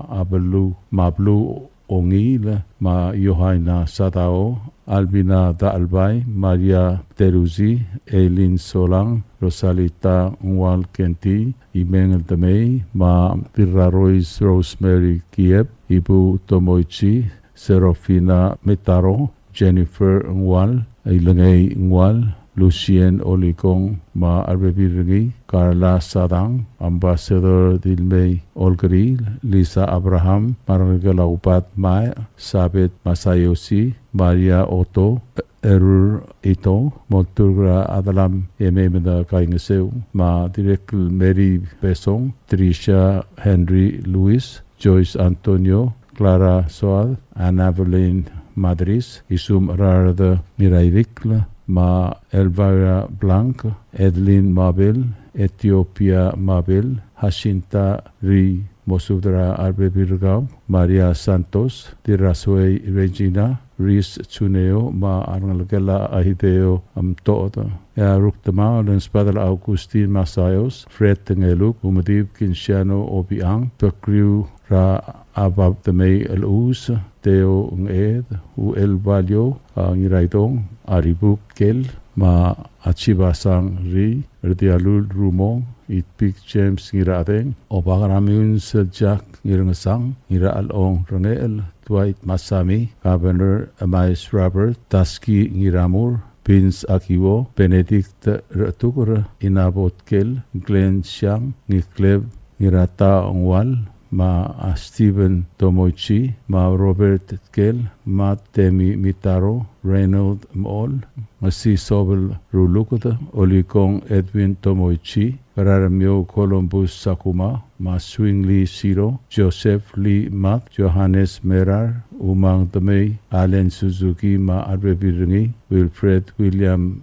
Mablu Ongil, ma Yohaina Sadao, Albina Daalbay, Maria Teruzi, Eileen Solang, Rosalita Nwal Kenti, Imeng Damay, ma Tirarois Rosemary Kiep, Ibu Tomoichi, Serofina Metaro, Jennifer Nwal, Ilangay Nwal, Lucien Olikong, ma Arbebiringi, Carla Sadang, Ambassador Dilmay Olgari, Lisa Abraham, Margalaupat Mai, Sabet Masayosi, Maria Otto, Erur Ito, Montugra Adalam, Ememeda Kaingeseu, ma Direcl Mary Besong, Trisha Henry Lewis, Joyce Antonio, Clara Soal, Anna Evelyn Madris, Isum Rarda Miraivicla, ma Elvira Blanc, Edlin Mabel, Ethiopia Mabel, Jacinta Ri Mosudra Arbebirgao, Maria Santos, Dirasway Regina, Riz Chuneo, ma Arnalgela Ahideo Amtoda, ya Ruktama, Lenspadal Augustin Masayos, Fred Tengeluk, Umadib Kinsiano Obiang, Tukriu Ra Abab Temei El-Us, Teo Nged, U-El Valio, Ngiraitong, Aribuk Kel, ma Achibasang Ri, Erdialul Rumong, Itpik James Ngirateng, Obakaramiun Seljak Ngirangasang, Ngira Along Rangel, Dwight Masami, Governor Amais Robert, Taski Ngiramur, Vince Akiwo, Benedict Ratukur, Inabot Kel, Glenn Siang, Ngikleb Ngirata Ongwal, ma Stephen Tomoichi, ma Robert Kel, ma Temi Mitaro, Reynold Mol, ma si Sobel Rulukota, Olikong Edwin Tomoichi, Pararamio Columbus Sakuma, ma Swing Lee Siro, Joseph Lee Mat, Johannes Merar, Umang Tamay, Allen Suzuki, ma Arbebiringi, Wilfred William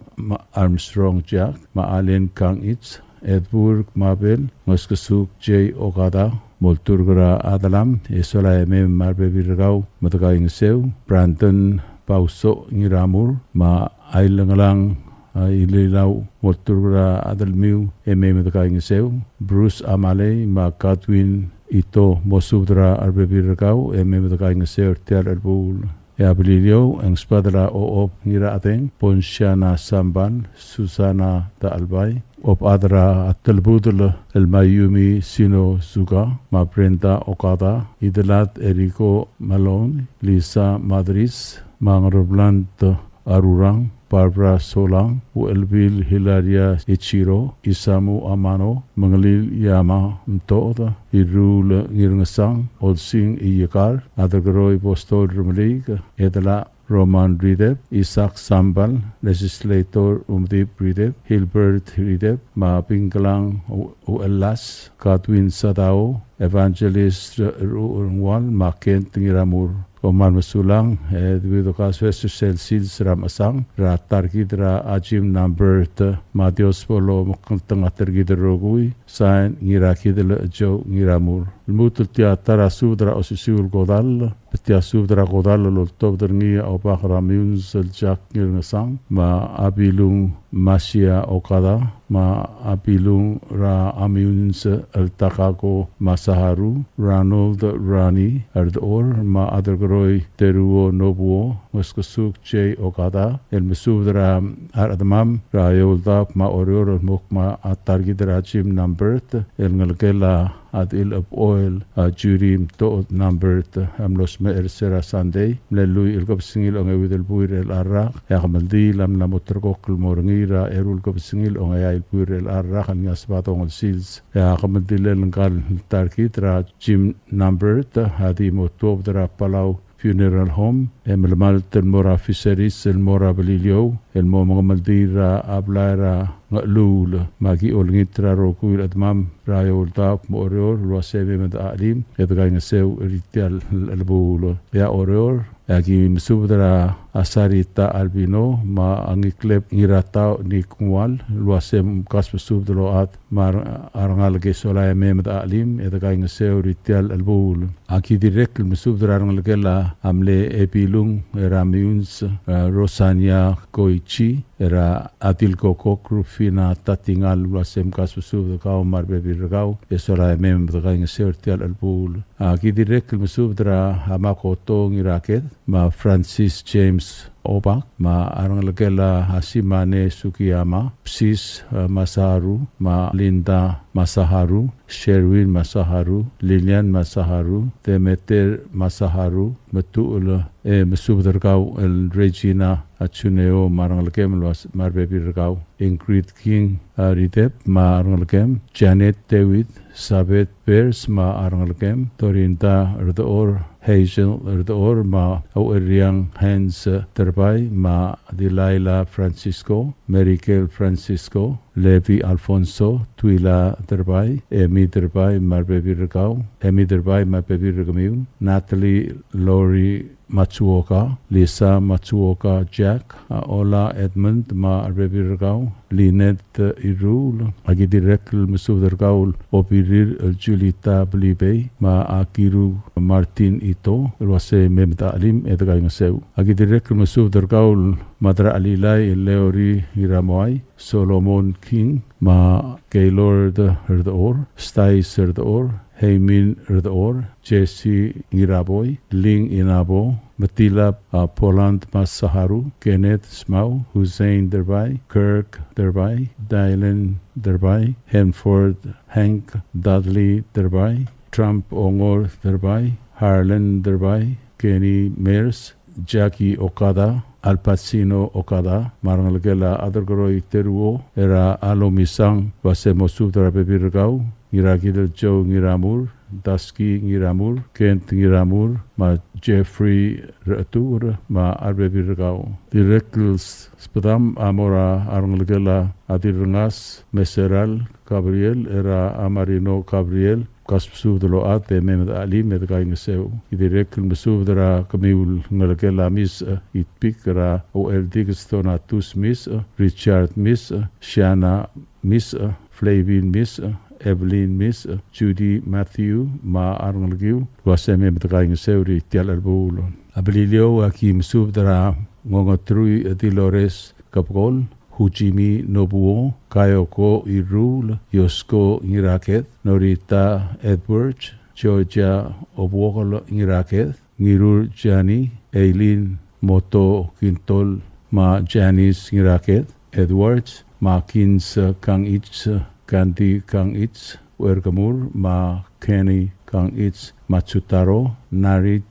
Armstrong Jack, ma Allen Kang Itz, Edward Mabel, Moskasuk J. Okada, Molturgra Adalam, Esola M. Marbebirgau, Matakaing Seu, Brandon Pauso Niramur, ma Ailangalang Ililau, Molturgra Adalmiu, M. Matakaing Seu, Bruce Amale, ma Katwin Ito Mosudra Arbebirgau, M. Matakaing Seu, Tial Arbul. Abililio ang spadra o ngira ateng Ponsiana Samban Susana da Albay op adra at talbudul el Mayumi Sino Suga ma Brenda Okada Idalat Eriko Malone Lisa Madris Mang Roblant Arurang Barbara Solang Elbil Hilaria Ichiro Isamu Amano Mangalil Yama Mtoda Irul Ngirngasang Olsing Iyakar Adagroy Postol Rumlig Edala Roman Rideb Isaac Sambal Legislator Umdip Rideb Hilbert Rideb Ma Pingalang Uelas Katwin Sadao Evangelist Ruungwal Ma Kent Ngiramur Oman Masulang, Edwido Casvester Celsius Ramasang, Ratargidra Ajim Numbert, Matios Polo Mokantang Atergiderogui, Sain Nirakidel Jo Niramur. Mutul Tiatara Sudra Osisul Godal, Petia Sudra Godal, Lotobdernia Obakra Muns, Jack Nirnasang, Ma Abilung Masia Okada, Ma Abilung Ra Amuns El Takago Masaharu, Ranald Rani, Erdor, Ma Adergroy Teruo Nobuo, Moskosuk J. Okada, El Mesudra Aradamam, Rayolda, Ma Orior Mokma Atargidra Jim Numbert, El Ngalgela Adil of Oil, Jurim to Numbert, Amlos Mer Sera Sunday, Lelui El Gobsingil on a Widel Buir El Arak, Yakamaldi, Lam Lamotrokol Morangira, Erul Gobsingil on a Buir El Arak, and Yasbatong Seals, Yakamaldi Lengal Tarkitra, Jim Numbert, Hadimo Tobdra Palau. Funeral Home, Emel El Mora Fisheries, El Mora Belilio, El Momang Maldira, Ablaira, Lul, Magi Olngitra, Rokuil Admam, Rayo Tap, Morior, Luasebe Med Alim, Edgang Seu, Ritial El Bulo, Ya Orior, Agi Misubdra, Asarita Albino, Ma Angiklep, Ngiratao, Nikwal, Luasem Kaspasubdro at Mar Arangal Gesola Med Alim, Edgang Seu, Ritial El Bulo. Aki direct Misubdra Arangalgela, Amle Epilung, Ramiuns, Rosania Koichi, era Atilko Kokrufina Tatingal, Luasem Kaspasubdro Kao Marbebirgao, Esola Mem, the Gang Seu, Ritial El Bulo. Aki direct Misubdra Hamakoto Ngiraket, Ma Francis James Obak, Ma Arangalgela Hasimane Sukiyama, Psis Masaharu, Ma Linda Masaharu, Sherwin Masaharu, Lilian Masaharu, Demeter Masaharu, Matul Mesubdergau, El Regina Achuneo, Marangalgem, Marbebirgau, Ingrid King Ridep, Ma Arangalgem, Janet David, Sabet Bears, Ma Arangalgem, Torinda Erdor, Hazel Erdor, Ma Aueriang Hans Terbai, Ma Delilah Francisco, Merikel Francisco, Levi Alfonso, Tuila Terbai, Emi Terbai, Marbebirgau, Emi Terbai, Marbebirgamiu, Natalie Lori Matsuoka, Lisa Matsuoka Jack, Ola Edmund, Ma Arbebirgau, Lynette Irul, Agidirekl Mesubdergaul, Opirir Julita Blibe, Ma Akiru Martin Ito, Luase Memda Alim, Edgang Seu, Agidirekl Mesubdergaul, Madra Alilai, Leori Iramoai, Solomon King, Ma Gaylord Erdor, Stais Erdor, Heimin Erdor, Jesse Iraboy, Ling Inabo, Matila Poland Masaharu, Kenneth Smau, Hussein Derbai, Kirk Derbai, Dylan Derbai, Henford Hank Dudley Derbai, Trump Ongor Derbai, Harlan Derbai, Kenny Mears, Jackie Okada, Al Pacino Okada, Marangalgela Adargoroi Teruo, Era Alomisang, Wasemo Subdra Bebirgau, Ngirakidel Joe Ngiramur, Dusky ngiramur, Kent ngiramur, ma Jeffrey Ratur, ma Arbebirgao. Directors Spadam Amora Arnglagela Adirngas Meseral Gabriel era Amarino Gabriel Kaspsudlo ate Mehmet Ali med gaingeseu. Director Mesudra Kamiul Ngalagela Miss Itpikra OL Digistonatus Miss Richard Miss Shana Miss Flavin Miss Evelyn Miss Judy Matthew ma Arnglgiu waseme med gaingeseu ri tialarbulon. Abililio Akim Subdra Ngongatrui Dilores Kapgol Hujimi Nobuo Kayoko Irul Yosko Ngiraket Norita Edwards Georgia Obwokol Ngiraket Ngirur Jani Eileen Moto Quintol Ma Janice Ngiraket Edwards Ma Kins Kang Itz Kandi Kang Itz Wergamur Ma Kenny Kang Itz Matsutaro Narit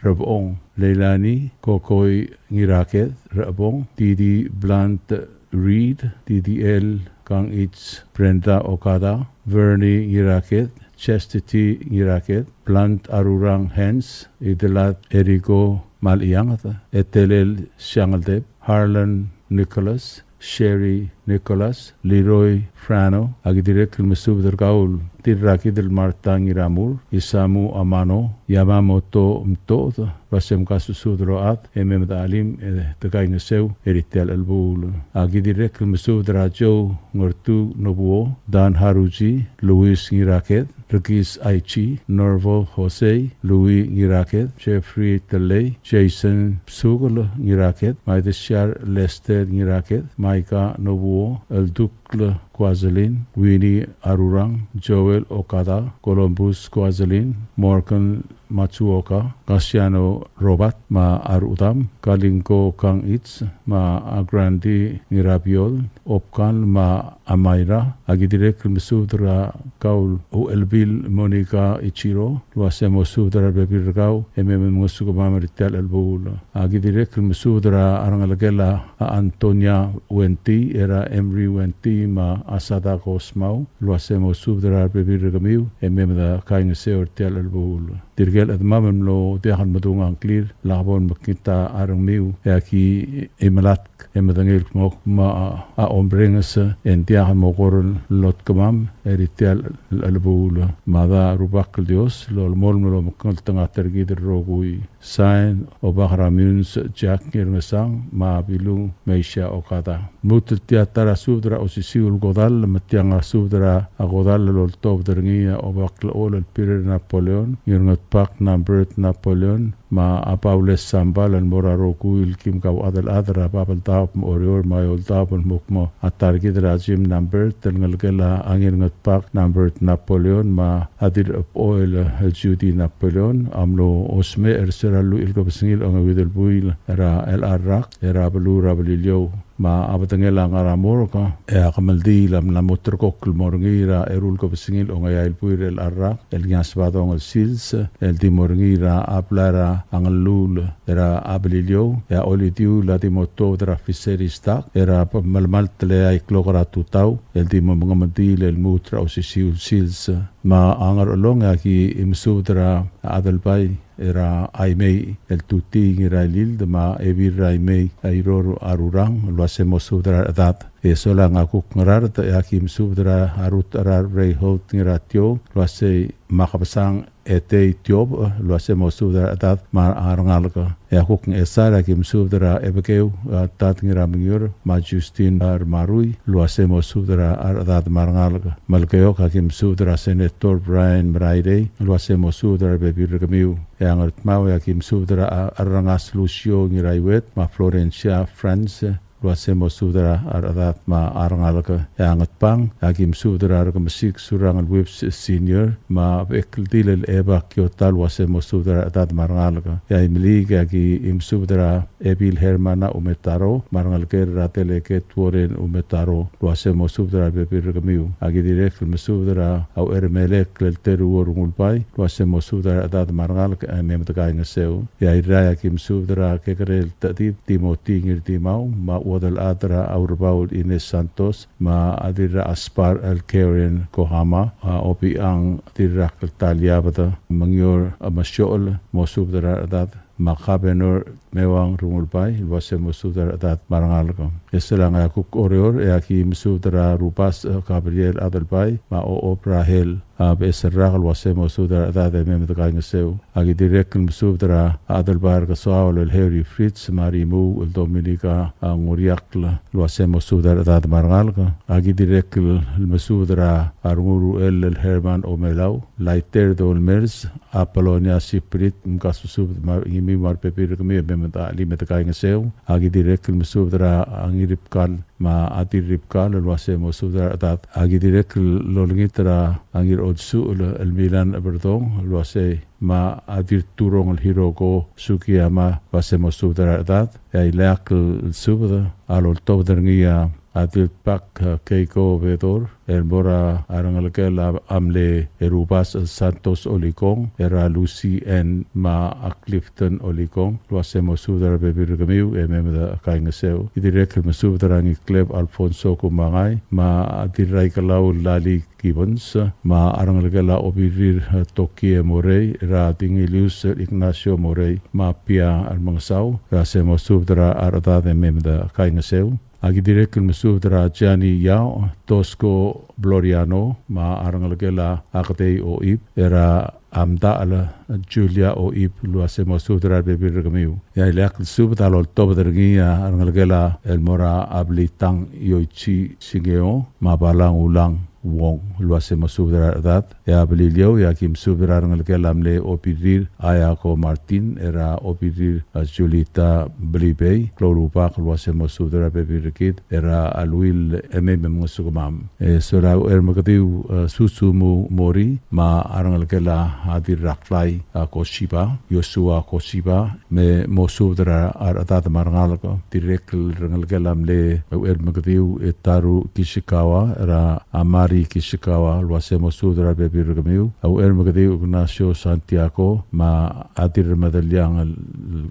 Rabong Leilani Kokoi Ngiraket Rabong Didi Blunt Reed DDL Kang Itz Brenda Okada Vernie Ngiraket Chastity Ngiraket Blunt Arurang Hens Idelat Erigo Maliangata Etelel Shangadeb Harlan Nicholas Sherry Nicholas Leroy Frano Agidirek Mesubder Gaul Tiraki del Martang Iramur Isamu Amano Yamamoto Mtod Basem Kasusudro At Emem Alim Tegaingeseu Eritel Albul Agidirek Mesubdra Joe Ngortu Nobuo Dan Haruji Luis Ngiraket Regis Aichi Norval Jose Louis Ngiraket Jeffrey Tele Jason Sugol Ngiraket Maideshar Lester Ngiraket Maika Nobuo El Dukle Kwazalin Winnie Arurang Joel Okada Columbus Kwazalin Morgan Matsuoka Casiano Robat Ma Arudam Kalinko Kang Itz Ma Agrandi Ngirabiol Opkan Ma Amaira Agidirek Mesudra Kaul Uelbil Monica Ichiro Wasemo Sudra Bebirgau Musuko Mamaritel Elbul Agidirek Mesudra Arangalagela Antonia Wenti Era Emery Wenti Ma Asada Cosmau Wasemo Sudra Bebirgamiu da Kaingeseur Tel Elbul Dirgel Admamem lo Dehan Madungang Clear Labon Makita Arangmiu Yaki Emalat Emadangil Mok Ma Ombrengas en Diahan Mogoron Lot Kamam Eritel Albul Mada Rubak Dios Lol Molmelo Makaltanga Tergid Rogui Sign Obahramuns Jack Nirngasang Ma Bilung Meisha Okada Mutia Tara Sudra Osisiul Godal Matianga Sudra Agodal Lol Top Derngia Obakla Ol Pirir Napoleon Nirngat Pak Nambert Napoleon Ma Apaules Sambal and Morarokuil Kim Kaw Adal Adra Babal Tap Orior Mayol Tapon Mukmo Atargid Rajim Nambert Telngalgela Angin Ngat Pak Nambert Napoleon Ma Adir of Oil Judy Napoleon Amlo Osme Erseralu Ilgobsingil Ang Widel Buil Era El Arrak Era Balu Rabalilio Ma abatangela ngaramor ka kamaldi lam motrokok morngira erul ko besingil o ngayail puir el arra el ngasbado ng sils el dimorngira aplara ang lul era abililio ya olitiu la dimoto dra fiserista era malmal tle ay klokra tutau el dimo mangamadi el mutra o sisiul sils ma angar olong aki imsudra adalbay era aimei el tuti ngira lil de ma evir aimei airor arurang lo hacemos sudra dat eso la ngakuk ngarar ta yakim sudra arut arar rei holt ngira tio lo hace makabasang ete tiob lo hacemos sudra dat ma arangalka yakuk esara yakim sudra ebekeu tat ngira mingur ma justin ar marui lo hacemos sudra dat marangalka malkeo yakim sudra senator Brian Braide lo hacemos sudra bebirgamiu yang mau yakim sudra arangas lucio ngiraiwet ma Florencia France lo hacemos sudra aradat ma arangalaka yang pang yakim sudra argamasik surang webs senior ma ekldil eba kyotal lo hacemos sudra aradat marangalaka ya imli yaki im sudra ebil hermana umetaro marangalker ratele ke tuoren umetaro lo hacemos sudra bebirgamiu agi direct sudra au ermelek lteru urungulpai lo hacemos sudra aradat marangalaka memtaka ngaseu ya iraya kim sudra kekrel tadib timoti ngirtimau ma wadal adra Aurbaul Ines Santos ma adira Aspar El Karen Kohama opi ang adira Kaltalia bata mangyor amasyol mosubdara adat makabenor mewang rumulpay wase mosudara adat marangal ko eselang akuk oreor aki mosudara rupas Gabriel adalpay ma o Oprahel beserrakal wase mosudara adat memedakay ngesew agi direk mosudara adalbar kasawal el Harry Fritz Marimu el Dominica nguriakla wase mosudara adat marangal ko agi direk mosudara arnguru el Herman Omelau Laiter Dolmers Apolonia Siprit mkasusub imi marpepir kami memeta limetakay ngesew agi direk mosudara angiripkan ma atiripkan wase mosudara adat agi direk lolngitra angir odsu el Milan Aberdong wase ma adir turong el Hiroko Sukiyama wase mosudara adat ay leak subda alol tobderngia atil pak keiko vedor el mora arangalkel amle erubas Santos Olikong era Lucy en ma Clifton Olikong wase mosudara bebirgamiu memeda kaingeseu idirek mosudara ngi Cleb Alfonso Kumangay ma adiray kalau lali Gibbons ma arangalkel obirir Tokie Morey ra Dingilius Ignacio Morey ma pia almangsaw wase mosudara arada memeda kaingeseu agi direk mosudara Gianni Yao Tosco Bloriano ma arangalgela akatei o ip era amda ala Julia o ip luase mosudara bebirgamiu ya ilak subtalol tobdergia arangalgela el mora ablitang yoichi singeo ma balang ulang wong luase mosudara adat ya belilio ya kim subdara arangalgela amle opirir ayako Martin era opirir Julita Blibey klorupa luase mosudara bebirkit era alwil mosugmam sura ermagatiu susumu mori ma arangalgela adir raklai Koshiba Yosua Koshiba me mosudra adat marangalko direk rangalgelam le ermagatiu etaru Kishikawa era Amari Kishikawa luase mosudra bebirgamiu au ermagatiu Ignacio Santiago ma adir madalyang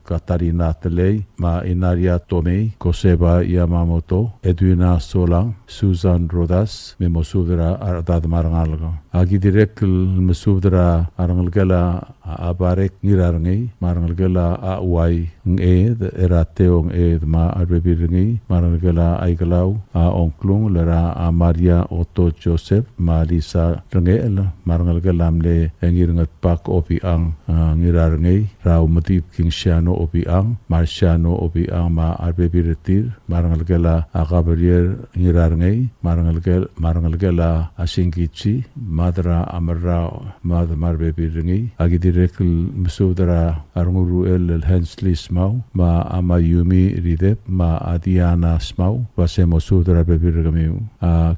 Katarina Telei ma Inaria Tomei Koseba Yamamoto Edwina Solang Susan Rodas me mosudra adat marangalko agi direk mosudra arangalgela abarek ngirarngi marangalgela awai nged erateo nged ma arbebirngi marangalgela aigalau onklung lara Maria Otto Joseph ma Lisa rngel marangalgela amle ngirngat pak opi ang ngirarngi rau matip kingsiano opi ang marsiano opi ang ma arbebirtir marangalgela Gabriel ngirarngi marangalgela asingkichi madra amarra madmar bebirngi agi direk mosudara arnguru el Hensley Smau ma Amayumi Ridep ma Adiana Smau wase mosudara bebirgamiu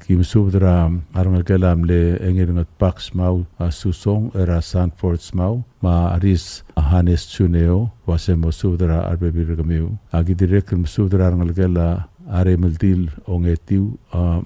ki mosudara arngalgelam le engirngat pak Smau Susong era Sanford Smau ma Aris Hannes Chuneo wase mosudara arbebirgamiu agi direk mosudara arngalgela are mildil ongetiu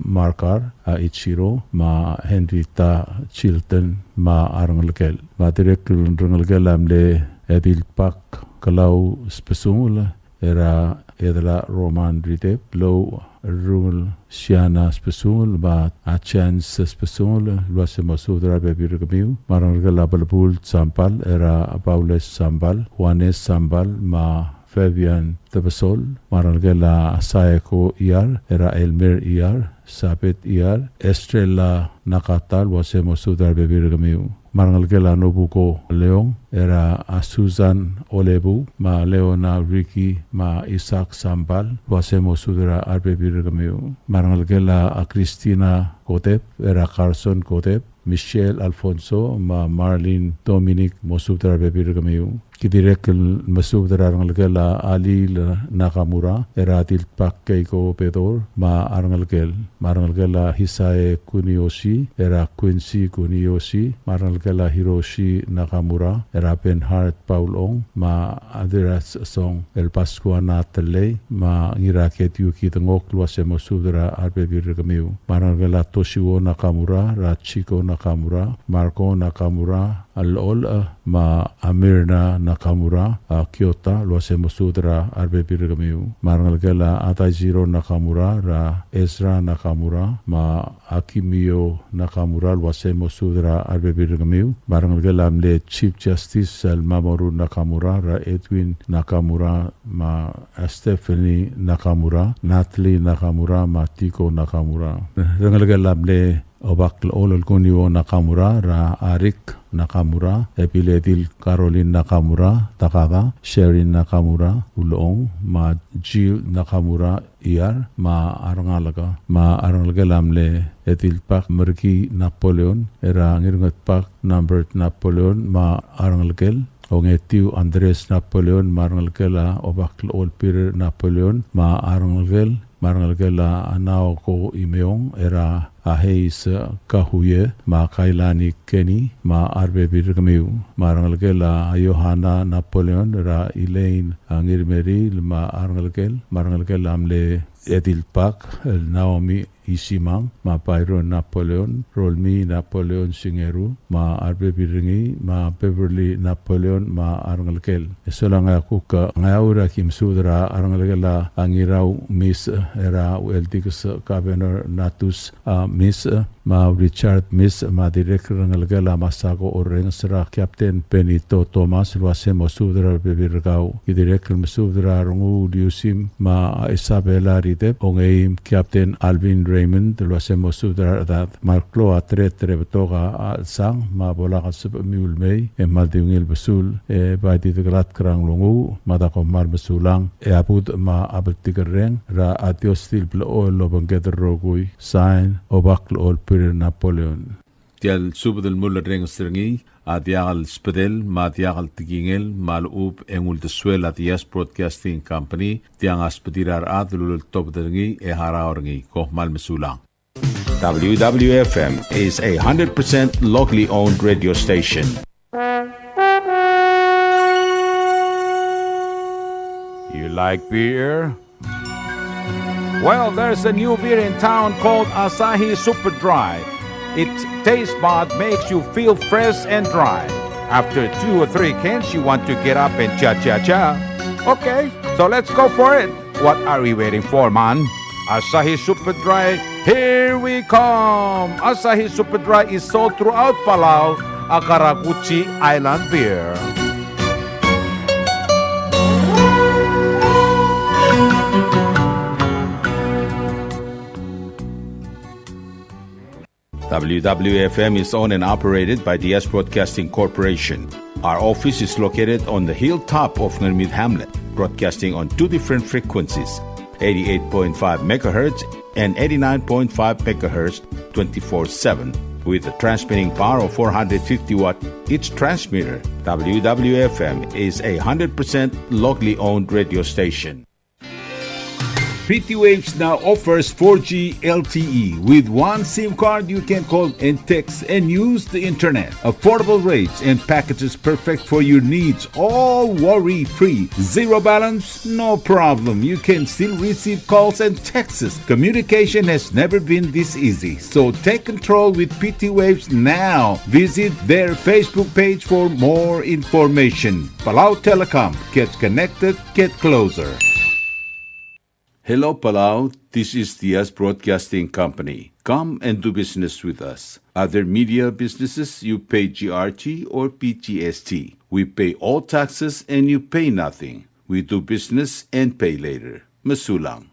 Markar Ichiro ma Henrietta Chilton ma arangalgel ma direk rangalgelam le edil pak kalau spesungula era edla Roman Ridep low rungul Siana spesungul ma Achans spesungul luase mosudra bebirgamiu marangalgela balbul Sampal era Paules Sambal Juanes Sambal ma Fabian Tabasol marangalgela Sayako Iar era Elmer Iar Sabet Iar Estrella Nakatal wase mosudra bebirgamiu marangalgela Nobuko Leong era Susan Olebu ma Leona Ricky ma Isaac Sambal wase mosudra arbebirgamiu marangalgela Christina Kotep era Carson Kotep Michelle Alfonso ma Marlene Dominic mosudra bebirgamiu kidirek mosudra arangalgela Ali Nakamura era tilpak keiko pedor ma arangalgela Hisae Kunioshi era Quincy Kunioshi marangalgela Hiroshi Nakamura era Benhart Paulong ma adiras song El Pascuana Tele ma ngiraket yuki tengok luase mosudra arbebirgamiu marangalgela Toshio Nakamura Rachiko Nakamura Marco Nakamura Al-Ol ma Amirna Nakamura Kyoto luasemo sudra arbe birgamiu marangal gela Atajiro Nakamura ra Ezra Nakamura ma Akimio Nakamura luasemo sudra arbe birgamiu marangal gela amle Chief Justice Mamoru Nakamura ra Edwin Nakamura ma Stephanie Nakamura Natalie Nakamura ma Tiko Nakamura rangal gela amle Obakl olol kunio Nakamura ra Arik Nakamura, Epiledil Caroline Nakamura, Takava, Sherin Nakamura, Ulong, ma Jill Nakamura, Iar, ma Arangalaga lamle, Etil Pak Merki Napoleon, Era Ngirngat Pak Numbert Napoleon, ma Arangalgel, Ongetiu Andres Napoleon, Marangalgela, Obakl Olpir Napoleon, ma Arangalgel, Marangalgela Anao Ko Imeong, Era Aheis Kahuye, ma Kailani Kenny, ma Arbe Birgamiu, Marangalgela Johanna Napoleon, ra Elaine Angirmeri, ma Arangalgel, Marangalgel Amle Edil Pak, Naomi Isimang, ma Byron Napoleon, Rolmi Napoleon Singeru, ma Arbe Biringi, ma Beverly Napoleon, ma Arangalgel. Eso lang ako ka ngaura Kim Sudra Arangalgela Angiraw Miss Era Weltikus Governor Natus Miss ma Richard Miss ma Director Arangalgela Masako Oreng Sra Captain Benito Thomas Luasemo Sudra Bebirgao, Director Sudra Rungu Liusim ma Isabella Ridep, Ongeim Captain Alvin Raymond Luasemo Sudra dat Marklo Atre Trebetoga Sang ma Bolaka Sub Mulmei e Maldingil Basul e Badi Grat Krang Lungu Madako Mar Basulang e Abud ma Abeltigereng ra Atiostil Blo Lobangeder Rogui Sign Obakl Ol Pir Napoleon. Tial Subdel Muller Rengstringi Adiagal Spedel ma Diagal Tigingel Malub Engul de Suela Dias Broadcasting Company Tiang Aspedirar Adlul Topderingi e Haraorngi Koh Malmesulang. WWFM is a 100% locally owned radio station. You like beer? Well, there's a new beer in town called Asahi Super Dry. Its taste bud makes you feel fresh and dry. After 2 or 3 cans, you want to get up and cha-cha-cha. Okay, so let's go for it. What are we waiting for, man? Asahi Super Dry, here we come! Asahi Super Dry is sold throughout Palau, a Karakuchi Island beer. WWFM is owned and operated by DS Broadcasting Corporation. Our office is located on the hilltop of Nurmid Hamlet, broadcasting on 2 different frequencies, 88.5 MHz and 89.5 MHz 24/7. With a transmitting power of 450 watt each transmitter, WWFM is a 100% locally owned radio station. PT Waves now offers 4G LTE. With one SIM card, you can call and text and use the internet. Affordable rates and packages perfect for your needs. All worry-free. Zero balance? No problem. You can still receive calls and texts. Communication has never been this easy. So take control with PT Waves now. Visit their Facebook page for more information. Palau Telecom. Get connected, get closer. Hello, Palau. This is DS Broadcasting Company. Come and do business with us. Other media businesses, you pay GRT or PTST. We pay all taxes and you pay nothing. We do business and pay later. Masulang.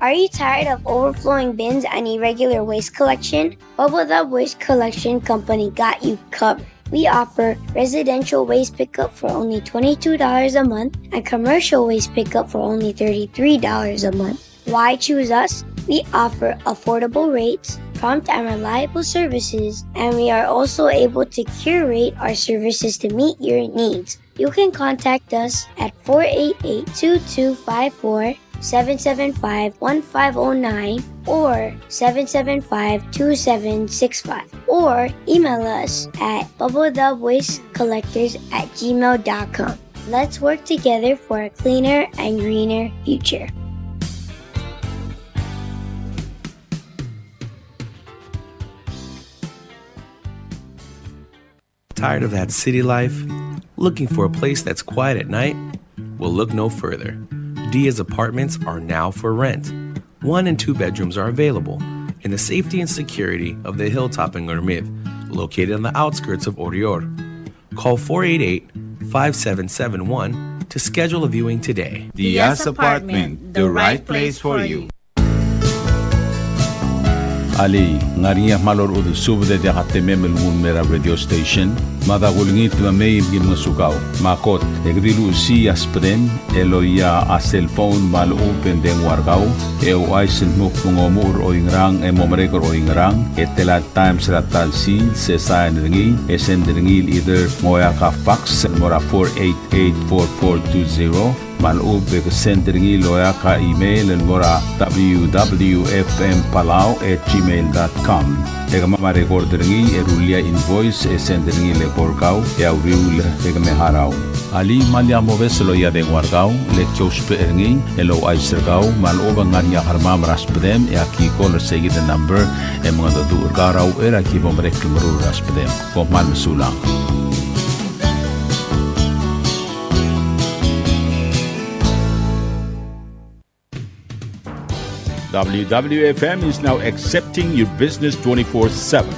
Are you tired of overflowing bins and irregular waste collection? Bubble the Waste Collection Company got you covered. We offer residential waste pickup for only $22 a month and commercial waste pickup for only $33 a month. Why choose us? We offer affordable rates, prompt and reliable services, and we are also able to curate our services to meet your needs. You can contact us at 488-2254, 775-1509, or 775-2765, or email us at bubblethewastecollectors@gmail.com. Let's work together for a cleaner and greener future. Tired of that city life? Looking for a place that's quiet at night? Well, look no further. Dia's apartments are now for rent. 1 and 2 bedrooms are available in the safety and security of the hilltop in Gurmid, located on the outskirts of Orior. Call 488-5771 to schedule a viewing today. Dia's Apartment, the right place for you. Ali, ngariya malor udu subde de hatte memel mun mera radio station. Mada gulingit ma may gin masukaw. Makot, egrilu si aspren, eloya a cellphone mal open den wargaw. Eo aisen muk mungomur o ingrang e momrekor o ingrang. Etela times ratal sil se sain ringi. Esen ringil either moya ka fax mora 488-4420. Malub ke sendringi loya ka email en mora www.fmpalau@gmail.com. Ega mama recordringi erulia invoice e sendringi le porkau e auriul ega meharau. Ali malya moves loya de wargau le chospe eringi elo aisergau maloba nganya harma raspedem e aki call segi the number e mga do urgarau era ki bomrek mru raspedem ko mal mesulang. WWFM is now accepting your business 24/7.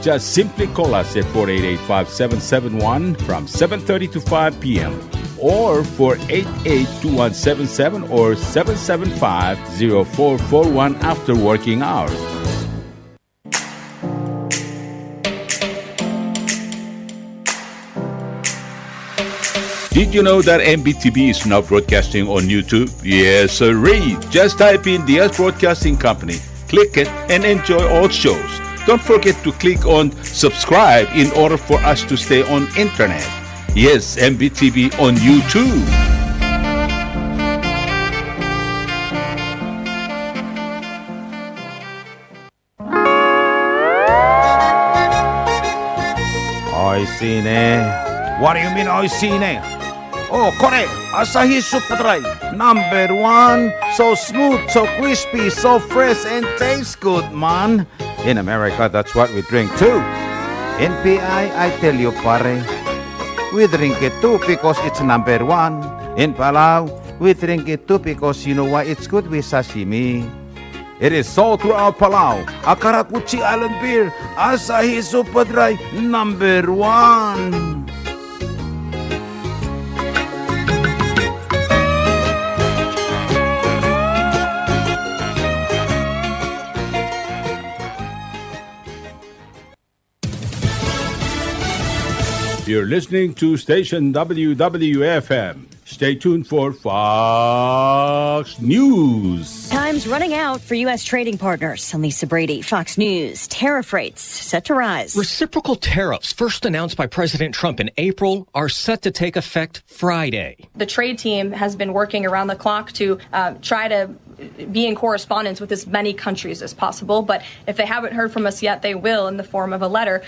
Just simply call us at 488-5771 from 7:30 to 5 p.m. or 488-2177 or 775-0441 after working hours. Did you know that MBTV is now broadcasting on YouTube? Yes, sirree. Just type in Diaz Broadcasting Company, click it, and enjoy all shows. Don't forget to click on subscribe in order for us to stay on internet. Yes, MBTV on YouTube. Oisine. What do you mean, oisine? Oh, correct. Asahi Super Dry. Number 1. So smooth, so crispy, so fresh, and tastes good, man. In America, that's what we drink too. In PI, I tell you, pare, we drink it too because it's number 1. In Palau, we drink it too because you know why it's good with sashimi. It is sold throughout Palau. Akarakuchi Island Beer, Asahi Super Dry, number 1. You're listening to station WWFM. Stay tuned for Fox News. Time's running out for U.S. trading partners. I'm Lisa Brady, Fox News. Tariff rates set to rise. Reciprocal tariffs, first announced by President Trump in April, are set to take effect Friday. The trade team has been working around the clock to try to be in correspondence with as many countries as possible. But if they haven't heard from us yet, they will in the form of a letter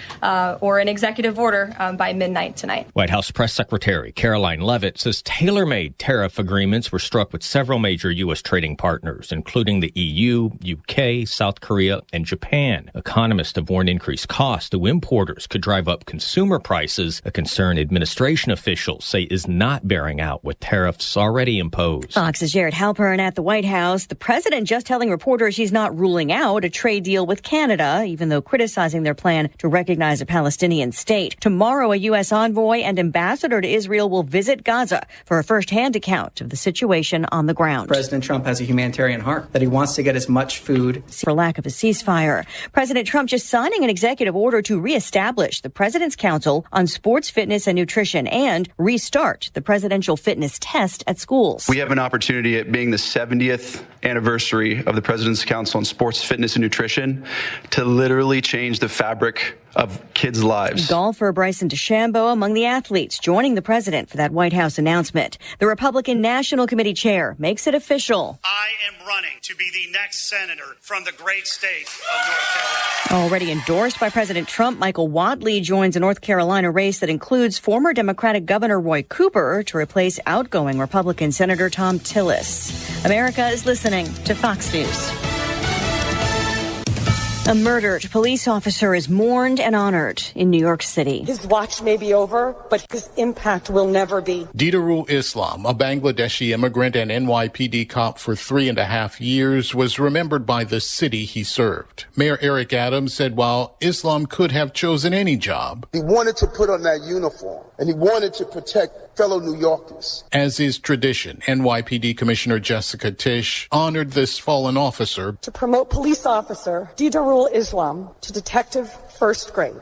or an executive order by midnight tonight. White House Press Secretary Caroline Leavitt says tailor-made tariff agreements were struck with several major U.S. trading partners, including the EU, UK, South Korea, and Japan. Economists have warned increased costs to importers could drive up consumer prices, a concern administration officials say is not bearing out with tariffs already imposed. Fox's Jared Halpern at the White House. The president just telling reporters he's not ruling out a trade deal with Canada, even though criticizing their plan to recognize a Palestinian state. Tomorrow, a U.S. envoy and ambassador to Israel will visit Gaza for a first-hand account of the situation on the ground. President Trump has a humanitarian heart, that he wants to get as much food for lack of a ceasefire. President Trump just signing an executive order to reestablish the President's Council on Sports, Fitness, and Nutrition and restart the presidential fitness test at schools. We have an opportunity at being the 70th anniversary of the President's Council on Sports, Fitness, and Nutrition to literally change the fabric of kids' lives. Golfer Bryson DeChambeau among the athletes joining the president for that White House announcement. The Republican National Committee chair makes it official. I am running to be the next senator from the great state of North Carolina. Already endorsed by President Trump, Michael Whatley joins a North Carolina race that includes former Democratic Governor Roy Cooper to replace outgoing Republican Senator Tom Tillis. America is listening to Fox News. A murdered police officer is mourned and honored in New York City. His watch may be over, but his impact will never be. Didarul Islam, a Bangladeshi immigrant and NYPD cop for 3.5 years, was remembered by the city he served. Mayor Eric Adams said while Islam could have chosen any job, he wanted to put on that uniform, and he wanted to protect fellow New Yorkers. As is tradition, NYPD Commissioner Jessica Tisch honored this fallen officer to promote police officer Didarul Islam to detective first grade.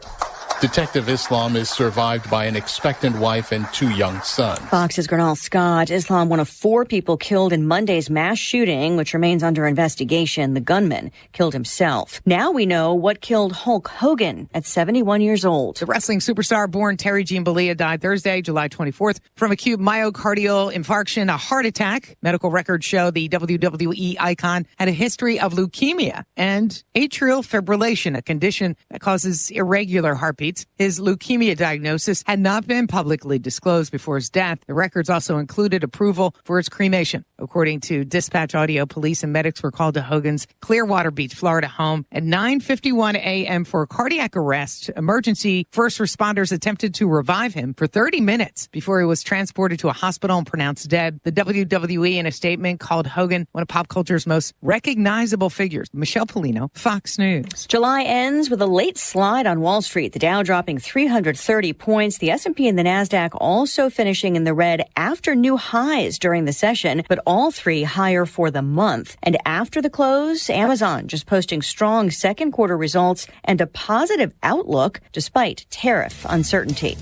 Detective Islam is survived by an expectant wife and 2 young sons. Fox's Gernal Scott. Islam, one of 4 people killed in Monday's mass shooting, which remains under investigation. The gunman killed himself. Now we know what killed Hulk Hogan at 71 years old. The wrestling superstar born Terry Jean Bollea died Thursday, July 24th, from acute myocardial infarction, a heart attack. Medical records show the WWE icon had a history of leukemia and atrial fibrillation, a condition that causes irregular heartbeats. His leukemia diagnosis had not been publicly disclosed before his death. The records also included approval for his cremation. According to dispatch audio, police and medics were called to Hogan's Clearwater Beach, Florida home at 9:51 a.m. for a cardiac arrest. Emergency first responders attempted to revive him for 30 minutes before he was transported to a hospital and pronounced dead. The WWE, in a statement, called Hogan one of pop culture's most recognizable figures. Michelle Polino, Fox News. July ends with a late slide on Wall Street. The Dow dropping 330 points. The S&P and the Nasdaq also finishing in the red after new highs during the session, but all 3 higher for the month. And after the close, Amazon just posting strong second quarter results and a positive outlook despite tariff uncertainty.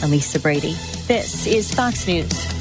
Elisa Brady, this is Fox News.